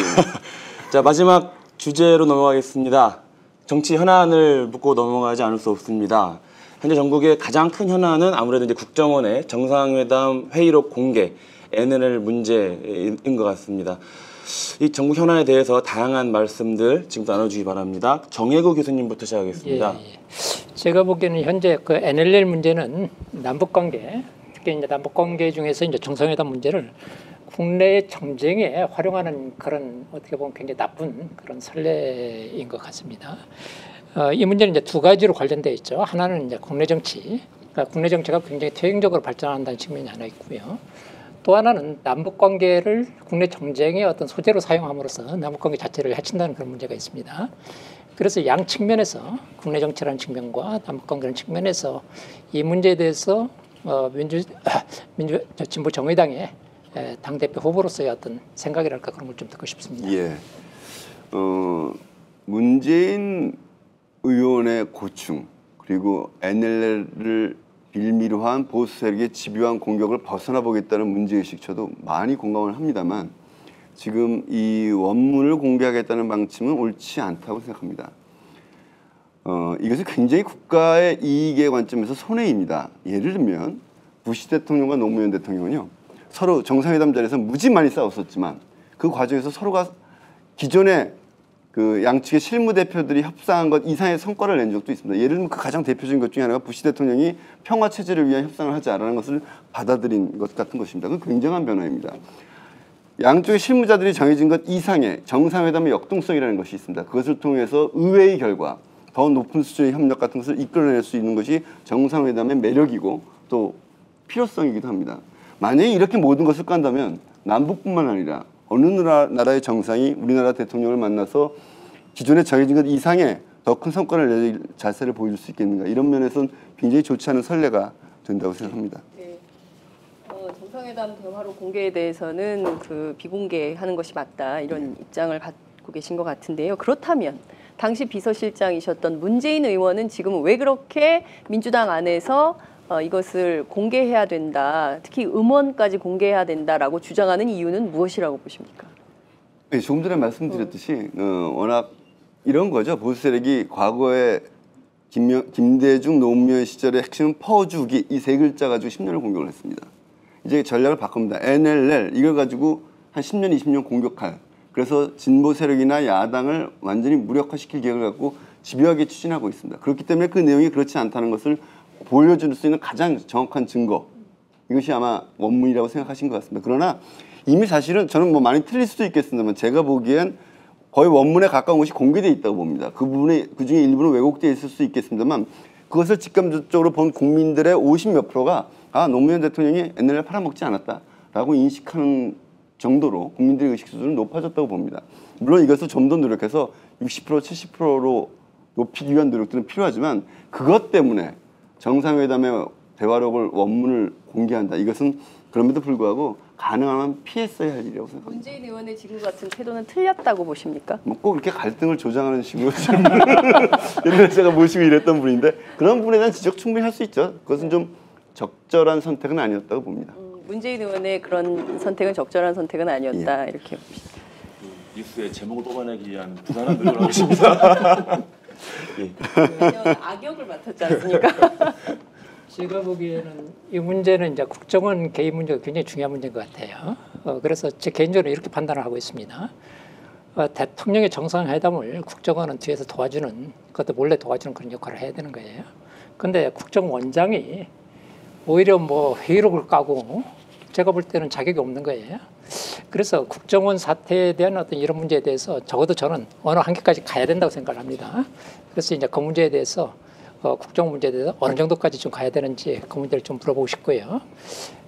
자, 마지막 주제로 넘어가겠습니다. 정치 현안을 묻고 넘어가지 않을 수 없습니다. 현재 전국의 가장 큰 현안은 아무래도 이제 국정원의 정상회담 회의록 공개, NLL 문제인 것 같습니다. 이 전국 현안에 대해서 다양한 말씀들 지금 나눠주기 바랍니다. 정혜구 교수님부터 시작하겠습니다. 예. 제가 보기에는 현재 그 NLL 문제는 남북관계, 특히 이제 남북관계 중에서 이제 정상회담 문제를 국내의 정쟁에 활용하는 그런 어떻게 보면 굉장히 나쁜 그런 선례인 것 같습니다. 이 문제는 이제 두 가지로 관련되어 있죠. 하나는 이제 국내 정치, 그러니까 국내 정치가 굉장히 퇴행적으로 발전한다는 측면이 하나 있고요. 또 하나는 남북 관계를 국내 정쟁의 어떤 소재로 사용함으로써 남북 관계 자체를 해친다는 그런 문제가 있습니다. 그래서 양 측면에서 국내 정치라는 측면과 남북 관계라는 측면에서 이 문제에 대해서 진보 정의당의 당 대표 후보로서의 어떤 생각이랄까 그런 걸 좀 듣고 싶습니다. 예. 문재인 의원의 고충 그리고 NLL을 빌미로 한 보수 세력의 집요한 공격을 벗어나 보겠다는 문제의식 저도 많이 공감을 합니다만 지금 이 원문을 공개하겠다는 방침은 옳지 않다고 생각합니다. 이것은 굉장히 국가의 이익의 관점에서 손해입니다. 예를 들면 부시 대통령과 노무현 대통령은요. 서로 정상회담 자리에서 무지 많이 싸웠었지만 그 과정에서 서로가 기존에 그 양측의 실무대표들이 협상한 것 이상의 성과를 낸 적도 있습니다. 예를 들면 그 가장 대표적인 것 중에 하나가 부시 대통령이 평화 체제를 위한 협상을 하자라는 것을 받아들인 것 같은 것입니다. 그건 굉장한 변화입니다. 양쪽의 실무자들이 정해진 것 이상의 정상회담의 역동성이라는 것이 있습니다. 그것을 통해서 의회의 결과, 더 높은 수준의 협력 같은 것을 이끌어낼 수 있는 것이 정상회담의 매력이고 또 필요성이기도 합니다. 만약에 이렇게 모든 것을 깐다면 남북뿐만 아니라 어느 나라의 정상이 우리나라 대통령을 만나서 기존에 정해진 것 이상의 더 큰 성과를 낼 자세를 보여줄 수 있겠는가 이런 면에서는 굉장히 좋지 않은 선례가 된다고 생각합니다. 네. 정상회담 대화로 공개에 대해서는 그 비공개하는 것이 맞다 이런 입장을 갖고 계신 것 같은데요. 그렇다면 당시 비서실장이셨던 문재인 의원은 지금은 왜 그렇게 민주당 안에서 이것을 공개해야 된다, 특히 음원까지 공개해야 된다라고 주장하는 이유는 무엇이라고 보십니까? 네, 조금 전에 말씀드렸듯이 워낙 이런 거죠. 보수 세력이 과거에 김대중 노무현 시절의 핵심은 퍼주기 이 세 글자 가지고 10년을 공격을 했습니다. 이제 전략을 바꿉니다. NLL 이걸 가지고 한 10년, 20년 공격할. 그래서 진보 세력이나 야당을 완전히 무력화시킬 계획을 갖고 집요하게 추진하고 있습니다. 그렇기 때문에 그 내용이 그렇지 않다는 것을 보여줄 수 있는 가장 정확한 증거 이것이 아마 원문이라고 생각하신 것 같습니다. 그러나 이미 사실은 저는 뭐 많이 틀릴 수도 있겠습니다만 제가 보기엔 거의 원문에 가까운 것이 공개되어 있다고 봅니다. 그 부분에 그중에 일부는 왜곡되어 있을 수 있겠습니다만 그것을 직감적으로 본 국민들의 50몇 프로가 노무현 대통령이 NLL 팔아먹지 않았다라고 인식하는 정도로 국민들의 의식 수준은 높아졌다고 봅니다. 물론 이것을 좀 더 노력해서 60%, 70%로 높이기 위한 노력들은 필요하지만 그것 때문에 정상회담의 대화록을 원문을 공개한다. 이것은 그럼에도 불구하고 가능하면 피했어야 할 일이라고 생각합니다. 문재인 의원의 지금 같은 태도는 틀렸다고 보십니까? 뭐 꼭 이렇게 갈등을 조장하는 식으로 옛날에 제가 모시고 이랬던 분인데 그런 부분에 대한 지적 충분히 할 수 있죠. 그것은 좀 적절한 선택은 아니었다고 봅니다. 문재인 의원의 그런 선택은 적절한 선택은 아니었다. 예. 이렇게 뉴스의 제목을 뽑아내기 위한 부단한 노력을 하고 있습니다. 왜냐하면 악역을 맡았지 않습니까? 제가 보기에는 이 문제는 이제 국정원 개입 문제가 굉장히 중요한 문제인 것 같아요. 그래서 제 개인적으로 이렇게 판단을 하고 있습니다. 대통령의 정상회담을 국정원은 뒤에서 도와주는, 그것도 몰래 도와주는 그런 역할을 해야 되는 거예요. 근데 국정원장이 오히려 뭐 회의록을 까고 제가 볼 때는 자격이 없는 거예요. 그래서 국정원 사태에 대한 어떤 이런 문제에 대해서 적어도 저는 어느 한계까지 가야 된다고 생각을 합니다. 그래서 이제 그 문제에 대해서 국정 문제에 대해서 어느 정도까지 좀 가야 되는지 그 문제를 좀 물어보고 싶고요.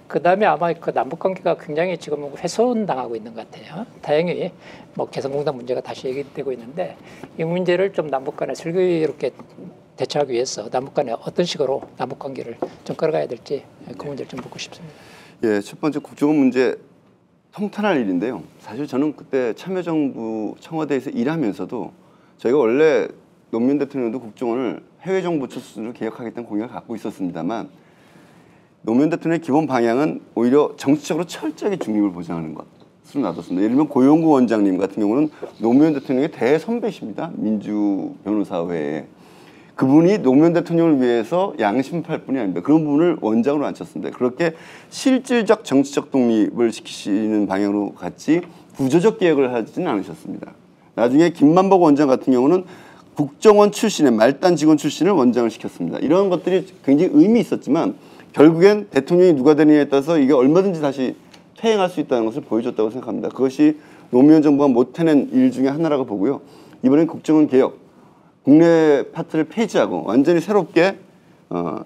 그 다음에 아마 그 남북 관계가 굉장히 지금 훼손당하고 있는 것 같아요. 다행히 뭐 개성공단 문제가 다시 얘기되고 있는데 이 문제를 좀 남북 간에 슬기롭게 대처하기 위해서 남북 간에 어떤 식으로 남북 관계를 좀 끌어가야 될지 그 문제를 좀 묻고 싶습니다. 예, 첫 번째 국정원 문제 통탄할 일인데요. 사실 저는 그때 참여정부 청와대에서 일하면서도 저희가 원래 노무현 대통령도 국정원을 해외정보처 수준으로 개혁하겠다는 공약을 갖고 있었습니다만 노무현 대통령의 기본 방향은 오히려 정치적으로 철저하게 중립을 보장하는 것으로 놔뒀습니다. 예를 들면 고용구 원장님 같은 경우는 노무현 대통령의 대선배십니다. 민주변호사회에. 그분이 노무현 대통령을 위해서 양심을 팔 뿐이 아닙니다. 그런 부분을 원장으로 앉혔습니다. 그렇게 실질적 정치적 독립을 시키시는 방향으로 갔지 구조적 개혁을 하지는 않으셨습니다. 나중에 김만복 원장 같은 경우는 국정원 출신의 말단 직원 출신을 원장을 시켰습니다. 이런 것들이 굉장히 의미 있었지만 결국엔 대통령이 누가 되느냐에 따라서 이게 얼마든지 다시 퇴행할 수 있다는 것을 보여줬다고 생각합니다. 그것이 노무현 정부가 못 해낸 일 중에 하나라고 보고요. 이번엔 국정원 개혁, 국내 파트를 폐지하고 완전히 새롭게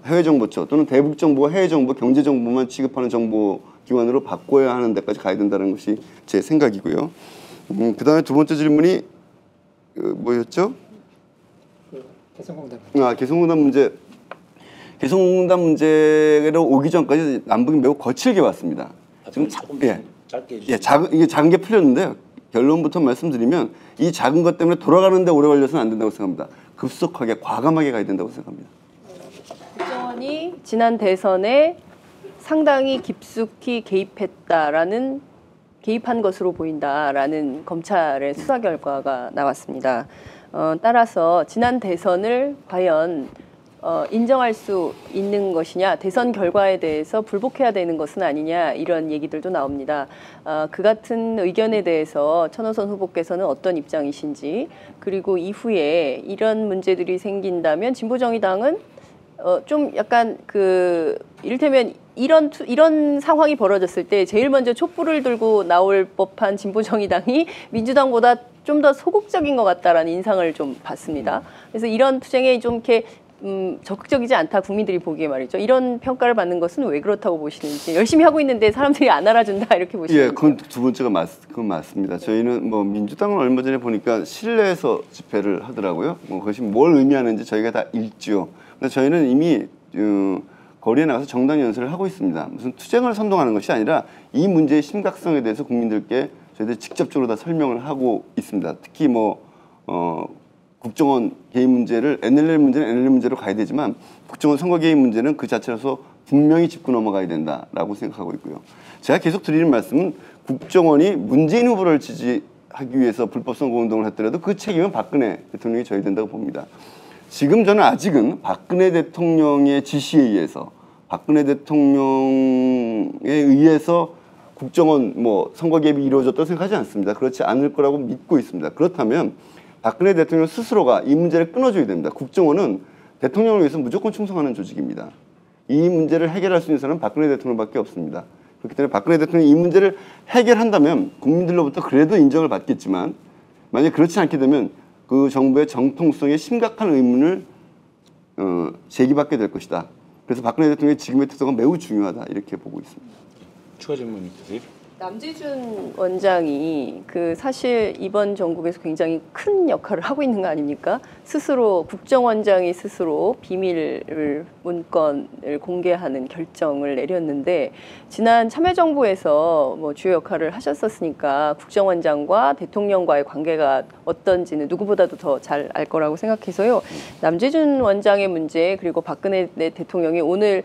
해외정보처 또는 대북정보와 해외정보, 경제정보만 취급하는 정보기관으로 바꿔야 하는 데까지 가야 된다는 것이 제 생각이고요. 그 다음에 두 번째 질문이 뭐였죠? 개성공단. 개성공단 문제. 개성공단 문제로 오기 전까지 남북이 매우 거칠게 왔습니다. 지금 짧게 이게 작은 게 풀렸는데요. 결론부터 말씀드리면 이 작은 것 때문에 돌아가는데 오래 걸려서는 안 된다고 생각합니다. 급속하게 과감하게 가야 된다고 생각합니다. 국정원이 지난 대선에 상당히 깊숙이 개입한 것으로 보인다라는 검찰의 수사 결과가 나왔습니다. 따라서 지난 대선을 과연 인정할 수 있는 것이냐, 대선 결과에 대해서 불복해야 되는 것은 아니냐, 이런 얘기들도 나옵니다. 그 같은 의견에 대해서 천호선 후보께서는 어떤 입장이신지, 그리고 이후에 이런 문제들이 생긴다면 진보정의당은 좀 약간 이를테면 이런 상황이 벌어졌을 때 제일 먼저 촛불을 들고 나올 법한 진보정의당이 민주당보다 좀 더 소극적인 것 같다라는 인상을 좀 받습니다. 그래서 이런 투쟁에 좀 이렇게 적극적이지 않다, 국민들이 보기에 말이죠. 이런 평가를 받는 것은 왜 그렇다고 보시는지, 열심히 하고 있는데 사람들이 안 알아준다 이렇게 보시는지. 그건 두 번째가 그건 맞습니다. 저희는 민주당은 얼마 전에 보니까 실내에서 집회를 하더라고요. 그것이 뭘 의미하는지 저희가 다 읽죠. 근데 저희는 이미 거리에 나가서 정당 연설을 하고 있습니다. 무슨 투쟁을 선동하는 것이 아니라 이 문제의 심각성에 대해서 국민들께 저희들이 직접적으로 다 설명을 하고 있습니다. 특히 국정원 개입 문제를 NLL 문제는 NLL 문제로 가야 되지만 국정원 선거 개입 문제는 그 자체로서 분명히 짚고 넘어가야 된다라고 생각하고 있고요. 제가 계속 드리는 말씀은 국정원이 문재인 후보를 지지하기 위해서 불법 선거 운동을 했더라도 그 책임은 박근혜 대통령이 져야 된다고 봅니다. 지금 저는 아직은 박근혜 대통령의 지시에 의해서 박근혜 대통령에 의해서 국정원 선거 개입이 이루어졌다고 생각하지 않습니다. 그렇지 않을 거라고 믿고 있습니다. 그렇다면 박근혜 대통령 스스로가 이 문제를 끊어줘야 됩니다. 국정원은 대통령을 위해서 무조건 충성하는 조직입니다. 이 문제를 해결할 수 있는 사람은 박근혜 대통령밖에 없습니다. 그렇기 때문에 박근혜 대통령이 이 문제를 해결한다면 국민들로부터 그래도 인정을 받겠지만 만약 그렇지 않게 되면 그 정부의 정통성에 심각한 의문을 제기받게 될 것이다. 그래서 박근혜 대통령의 지금의 태도가 매우 중요하다 이렇게 보고 있습니다. 추가 질문 있으세요? 남재준 원장이 사실 이번 정국에서 굉장히 큰 역할을 하고 있는 거 아닙니까? 스스로 국정원장이 스스로 비밀 문건을 공개하는 결정을 내렸는데 지난 참여정부에서 주요 역할을 하셨었으니까 국정원장과 대통령과의 관계가 어떤지는 누구보다도 더 잘 알 거라고 생각해서요. 남재준 원장의 문제 그리고 박근혜 대통령이 오늘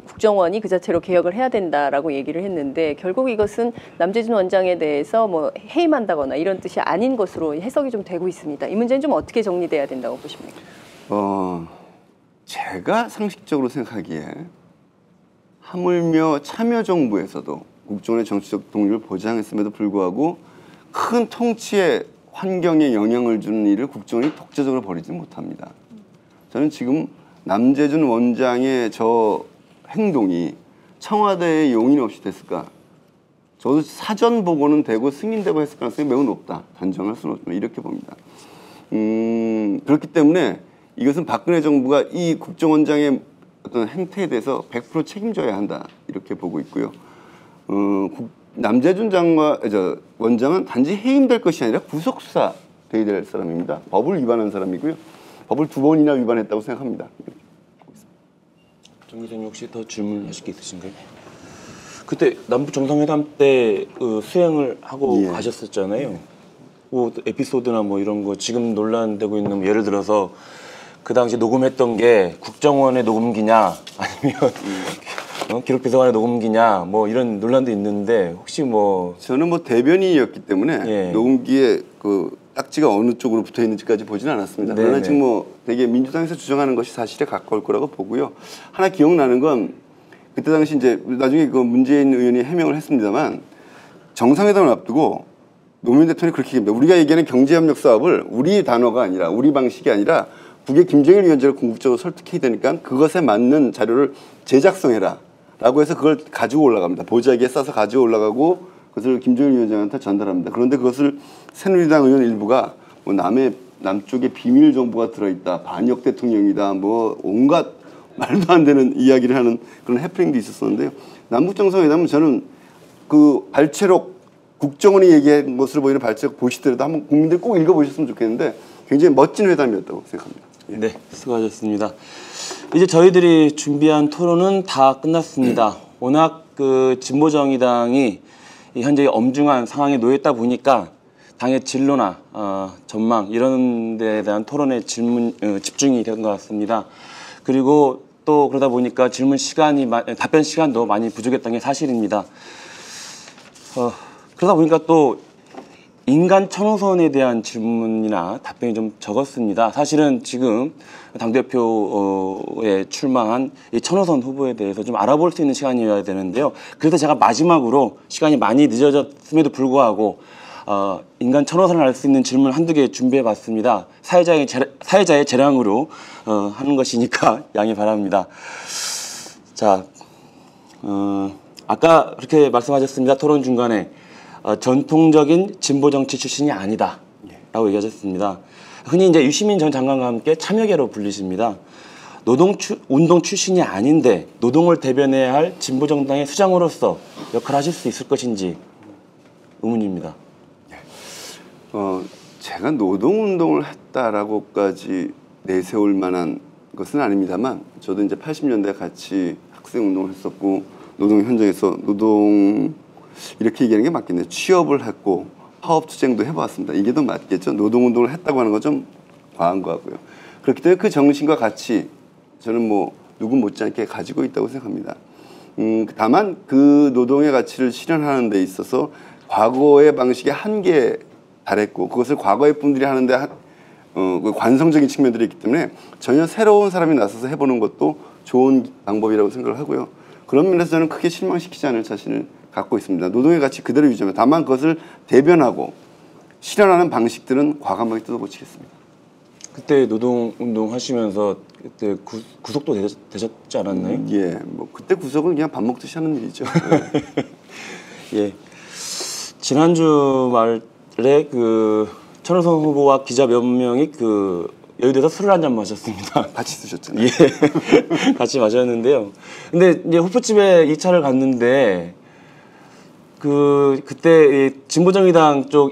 국정원이 그 자체로 개혁을 해야 된다라고 얘기를 했는데 결국 이것은 남재준 원장에 대해서 해임한다거나 이런 뜻이 아닌 것으로 해석이 좀 되고 있습니다. 이 문제는 좀 어떻게 정리돼야 된다고 보십니까? 제가 상식적으로 생각하기에 하물며 참여정부에서도 국정원의 정치적 독립을 보장했음에도 불구하고 큰 통치의 환경에 영향을 주는 일을 국정원이 독자적으로 벌이지 못합니다. 저는 지금 남재준 원장의 저 행동이 청와대의 용인 없이 됐을까? 저도 사전 보고는 되고 승인되고 했을 가능성이 매우 높다. 단정할 수는 없지만 이렇게 봅니다. 그렇기 때문에 이것은 박근혜 정부가 이 국정원장의 어떤 행태에 대해서 100% 책임져야 한다. 이렇게 보고 있고요. 남재준 원장은 단지 해임될 것이 아니라 구속수사 돼야 될 사람입니다. 법을 위반한 사람이고요. 법을 2번이나 위반했다고 생각합니다. 정 기자님 혹시 더 질문하실 게 있으신가요? 그때 남북 정상회담 때 수행을 하고 가셨었잖아요. 뭐 에피소드나 뭐 이런 거 지금 논란되고 있는 뭐 예를 들어서 그 당시 녹음했던 게 국정원의 녹음기냐 아니면 기록비서관의 녹음기냐 뭐 이런 논란도 있는데 혹시 뭐 저는 뭐 대변인이었기 때문에 예. 녹음기에 그 딱지가 어느 쪽으로 붙어 있는지까지 보지는 않았습니다. 그러나 네네. 지금 뭐 되게 민주당에서 주장하는 것이 사실에 가까울 거라고 보고요. 하나 기억나는 건 그때 당시 이제 나중에 그 문재인 의원이 해명을 했습니다만 정상회담을 앞두고 노무현 대통령이 그렇게 얘기합니다. 우리가 얘기하는 경제협력 사업을 우리 단어가 아니라 우리 방식이 아니라 북의 김정일 위원장을 궁극적으로 설득해야 되니까 그것에 맞는 자료를 제작성해라 라고 해서 그걸 가지고 올라갑니다. 보자기에 싸서 가지고 올라가고 그것을 김정일 위원장한테 전달합니다. 그런데 그것을 새누리당 의원 일부가 뭐 남쪽에 비밀 정보가 들어있다, 반역 대통령이다, 뭐 온갖 말도 안 되는 이야기를 하는 그런 해프닝도 있었었는데요. 남북 정상회담은 저는 그 발췌록 국정원이 얘기한 것으로 보이는 발췌록 보시더라도 한번 국민들 꼭 읽어보셨으면 좋겠는데 굉장히 멋진 회담이었다고 생각합니다. 예. 네, 수고하셨습니다. 이제 저희들이 준비한 토론은 다 끝났습니다. 워낙 그 진보정의당이 현재 엄중한 상황에 놓였다 보니까 당의 진로나 전망 이런 데에 대한 토론의 집중이 된 것 같습니다. 그리고 또 그러다 보니까 답변 시간도 많이 부족했던 게 사실입니다. 그러다 보니까 또 인간 천호선에 대한 질문이나 답변이 좀 적었습니다. 사실은 지금 당대표에 출마한 이 천호선 후보에 대해서 좀 알아볼 수 있는 시간이어야 되는데요. 그래서 제가 마지막으로 시간이 많이 늦어졌음에도 불구하고 인간 천호선을 알 수 있는 질문 한두 개 준비해봤습니다. 사회자의 재량으로 하는 것이니까 양해 바랍니다. 자, 아까 그렇게 말씀하셨습니다. 토론 중간에. 전통적인 진보 정치 출신이 아니다 라고 얘기하셨습니다. 흔히 이제 유시민 전 장관과 함께 참여계로 불리십니다. 운동 출신이 아닌데 노동을 대변해야 할 진보 정당의 수장으로서 역할을 하실 수 있을 것인지 의문입니다. 제가 노동운동을 했다라고까지 내세울 만한 것은 아닙니다만 저도 이제 80년대 같이 학생운동을 했었고 노동 현장에서 이렇게 얘기하는 게 맞겠네요. 취업을 했고 파업투쟁도 해봤습니다. 이게 더 맞겠죠. 노동운동을 했다고 하는 건 좀 과한 것 같고요. 그렇기 때문에 그 정신과 같이 저는 뭐 누구 못지않게 가지고 있다고 생각합니다. 다만 그 노동의 가치를 실현하는 데 있어서 과거의 방식에 한계에 달했고 그것을 과거의 분들이 하는데 그 관성적인 측면들이 있기 때문에 전혀 새로운 사람이 나서서 해보는 것도 좋은 방법이라고 생각을 하고요. 그런 면에서 저는 크게 실망시키지 않을 자신을 갖고 있습니다. 노동의 가치 그대로 유지하면 다만 그것을 대변하고 실현하는 방식들은 과감하게 뜯어고치겠습니다. 그때 노동운동 하시면서 그때 구속도 되셨지 않았나요? 예, 뭐 그때 구속은 그냥 밥 먹듯이 하는 일이죠. 예. 지난주 말에 그 천호선 후보와 기자 몇 명이 그 여의도에서 술을 한잔 마셨습니다. 같이 드셨잖아요. 예, 같이 마셨는데요. 근데 이제 호프집에 2차를 갔는데 그때 진보정의당 쪽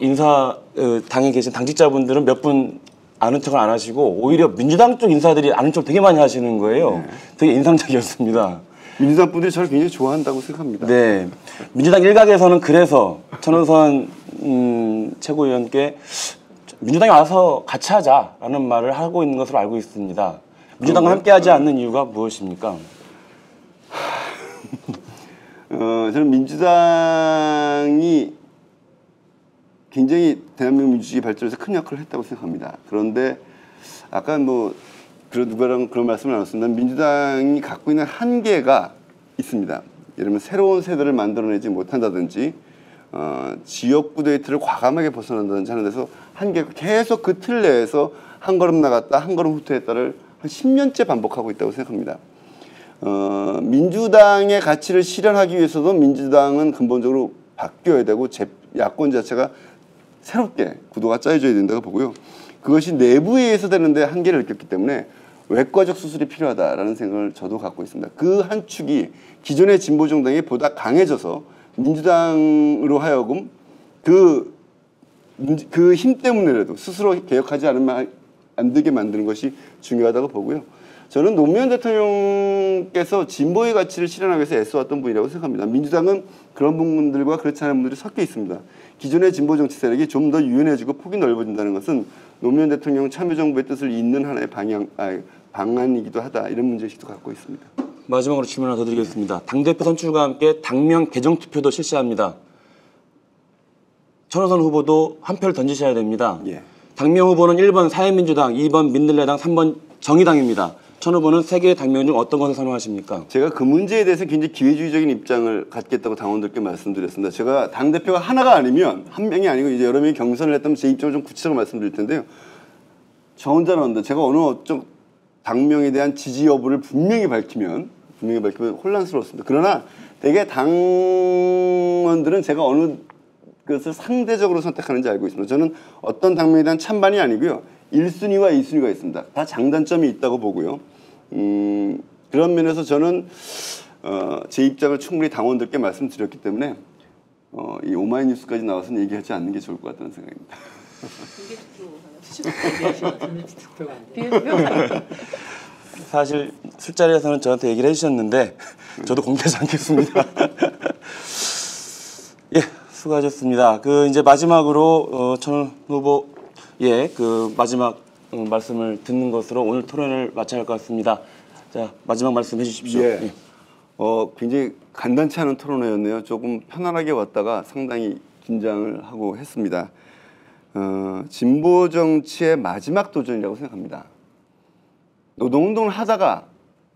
당에 계신 당직자분들은 몇 분 아는 척을 안 하시고 오히려 민주당 쪽 인사들이 아는 척 되게 많이 하시는 거예요. 네. 되게 인상적이었습니다. 민주당 분들이 저를 굉장히 좋아한다고 생각합니다. 네, 민주당 일각에서는 그래서 천호선 최고위원께 민주당이 와서 같이 하자라는 말을 하고 있는 것으로 알고 있습니다. 민주당과 함께하지 않는 이유가 무엇입니까? 저는 민주당이 굉장히 대한민국 민주주의 발전에서 큰 역할을 했다고 생각합니다. 그런데 아까 뭐 누가랑 그런 말씀을 나눴습니다. 민주당이 갖고 있는 한계가 있습니다. 예를 들면 새로운 세대를 만들어내지 못한다든지 지역구 데이트를 과감하게 벗어난다든지 하는 데서 한계가 계속 그 틀 내에서 한 걸음 나갔다 한 걸음 후퇴했다를 한 10년째 반복하고 있다고 생각합니다. 민주당의 가치를 실현하기 위해서도 민주당은 근본적으로 바뀌어야 되고 야권 자체가 새롭게 구도가 짜여져야 된다고 보고요. 그것이 내부에 의해서 되는데 한계를 느꼈기 때문에 외과적 수술이 필요하다라는 생각을 저도 갖고 있습니다. 그 한 축이 기존의 진보정당이 보다 강해져서 민주당으로 하여금 그 힘 때문에라도 스스로 개혁하지 않으면 안 되게 만드는 것이 중요하다고 보고요. 저는 노무현 대통령께서 진보의 가치를 실현하기 위해서 애써왔던 분이라고 생각합니다. 민주당은 그런 분들과 그렇지 않은 분들이 섞여 있습니다. 기존의 진보 정치 세력이 좀 더 유연해지고 폭이 넓어진다는 것은 노무현 대통령 참여정부의 뜻을 잇는 하나의 방안이기도 하다. 이런 문제의식도 갖고 있습니다. 마지막으로 질문 하나 더 드리겠습니다. 당대표 선출과 함께 당명 개정 투표도 실시합니다. 천호선 후보도 한 표를 던지셔야 됩니다. 예. 당명 후보는 1번 사회민주당, 2번 민들레당, 3번 정의당입니다. 천 후보는 세 개의 당명 중 어떤 것을 선호하십니까? 제가 그 문제에 대해서 굉장히 기회주의적인 입장을 갖겠다고 당원들께 말씀드렸습니다. 제가 당대표가 하나가 아니면 한 명이 아니고 이제 여러 명이 경선을 했다면 제 입장을 좀 구체적으로 말씀드릴 텐데요. 저 혼자는 없는데 제가 어느 어떤 당명에 대한 지지 여부를 분명히 밝히면 혼란스럽습니다. 그러나 대개 당원들은 제가 어느 것을 상대적으로 선택하는지 알고 있습니다. 저는 어떤 당명에 대한 찬반이 아니고요. 1순위와 2순위가 있습니다. 다 장단점이 있다고 보고요. 그런 면에서 저는 제 입장을 충분히 당원들께 말씀드렸기 때문에 이 오마이뉴스까지 나와서는 얘기하지 않는 게 좋을 것 같다는 생각입니다. 사실 술자리에서는 저한테 얘기를 해주셨는데 저도 공개하지 않겠습니다. 예, 수고하셨습니다. 이제 마지막으로 천 후보 그 마지막 말씀을 듣는 것으로 오늘 토론을 마쳐야 할 것 같습니다. 자, 마지막 말씀 해주십시오. 예. 예. 굉장히 간단치 않은 토론회였네요. 조금 편안하게 왔다가 상당히 긴장을 하고 했습니다. 진보 정치의 마지막 도전이라고 생각합니다. 노동운동을 하다가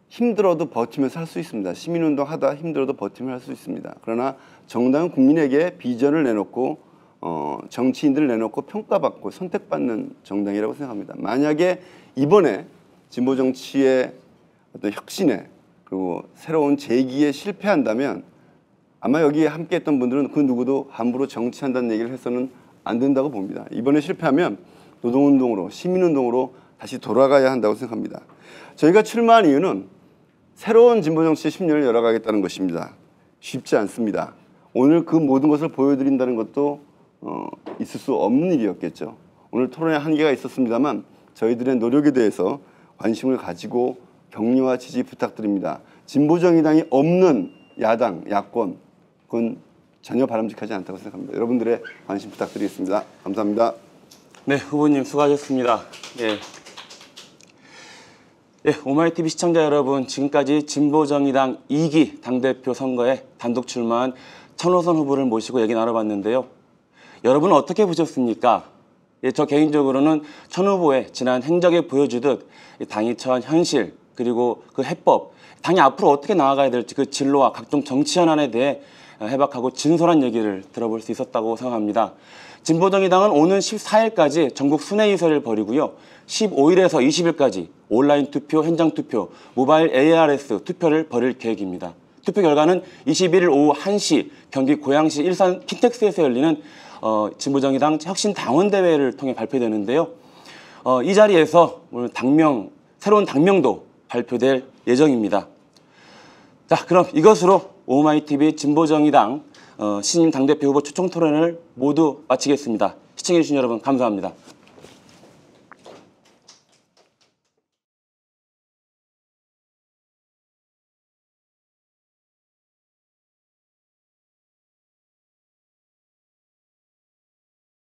힘들어도 버티면서 할 수 있습니다. 시민운동 하다 힘들어도 버티면 할 수 있습니다. 그러나 정당은 국민에게 비전을 내놓고 정치인들을 내놓고 평가받고 선택받는 정당이라고 생각합니다. 만약에 이번에 진보 정치의 어떤 혁신에 그리고 새로운 재기에 실패한다면 아마 여기에 함께했던 분들은 그 누구도 함부로 정치한다는 얘기를 해서는 안 된다고 봅니다. 이번에 실패하면 노동운동으로 시민운동으로 다시 돌아가야 한다고 생각합니다. 저희가 출마한 이유는 새로운 진보 정치의 10년을 열어가겠다는 것입니다. 쉽지 않습니다. 오늘 그 모든 것을 보여드린다는 것도 있을 수 없는 일이었겠죠. 오늘 토론에 한계가 있었습니다만 저희들의 노력에 대해서 관심을 가지고 격려와 지지 부탁드립니다. 진보정의당이 없는 야당, 야권 그건 전혀 바람직하지 않다고 생각합니다. 여러분들의 관심 부탁드리겠습니다. 감사합니다. 네, 후보님 수고하셨습니다. 오마이TV 시청자 여러분, 지금까지 진보정의당 2기 당대표 선거에 단독 출마한 천호선 후보를 모시고 얘기 나눠봤는데요. 여러분은 어떻게 보셨습니까? 저 개인적으로는 천 후보의 지난 행적에 보여주듯 당이 처한 현실 그리고 그 해법, 당이 앞으로 어떻게 나아가야 될지 그 진로와 각종 정치 현안에 대해 해박하고 진솔한 얘기를 들어볼 수 있었다고 생각합니다. 진보정의당은 오는 14일까지 전국 순회의사를 벌이고요. 15일에서 20일까지 온라인 투표, 현장 투표, 모바일 ARS 투표를 벌일 계획입니다. 투표 결과는 21일 오후 1시 경기 고양시 일산 킨텍스에서 열리는 진보정의당 혁신당원대회를 통해 발표되는데요. 이 자리에서 오늘 새로운 당명도 발표될 예정입니다. 자, 그럼 이것으로 오마이TV 진보정의당 신임 당대표 후보 초청 토론을 모두 마치겠습니다. 시청해주신 여러분 감사합니다.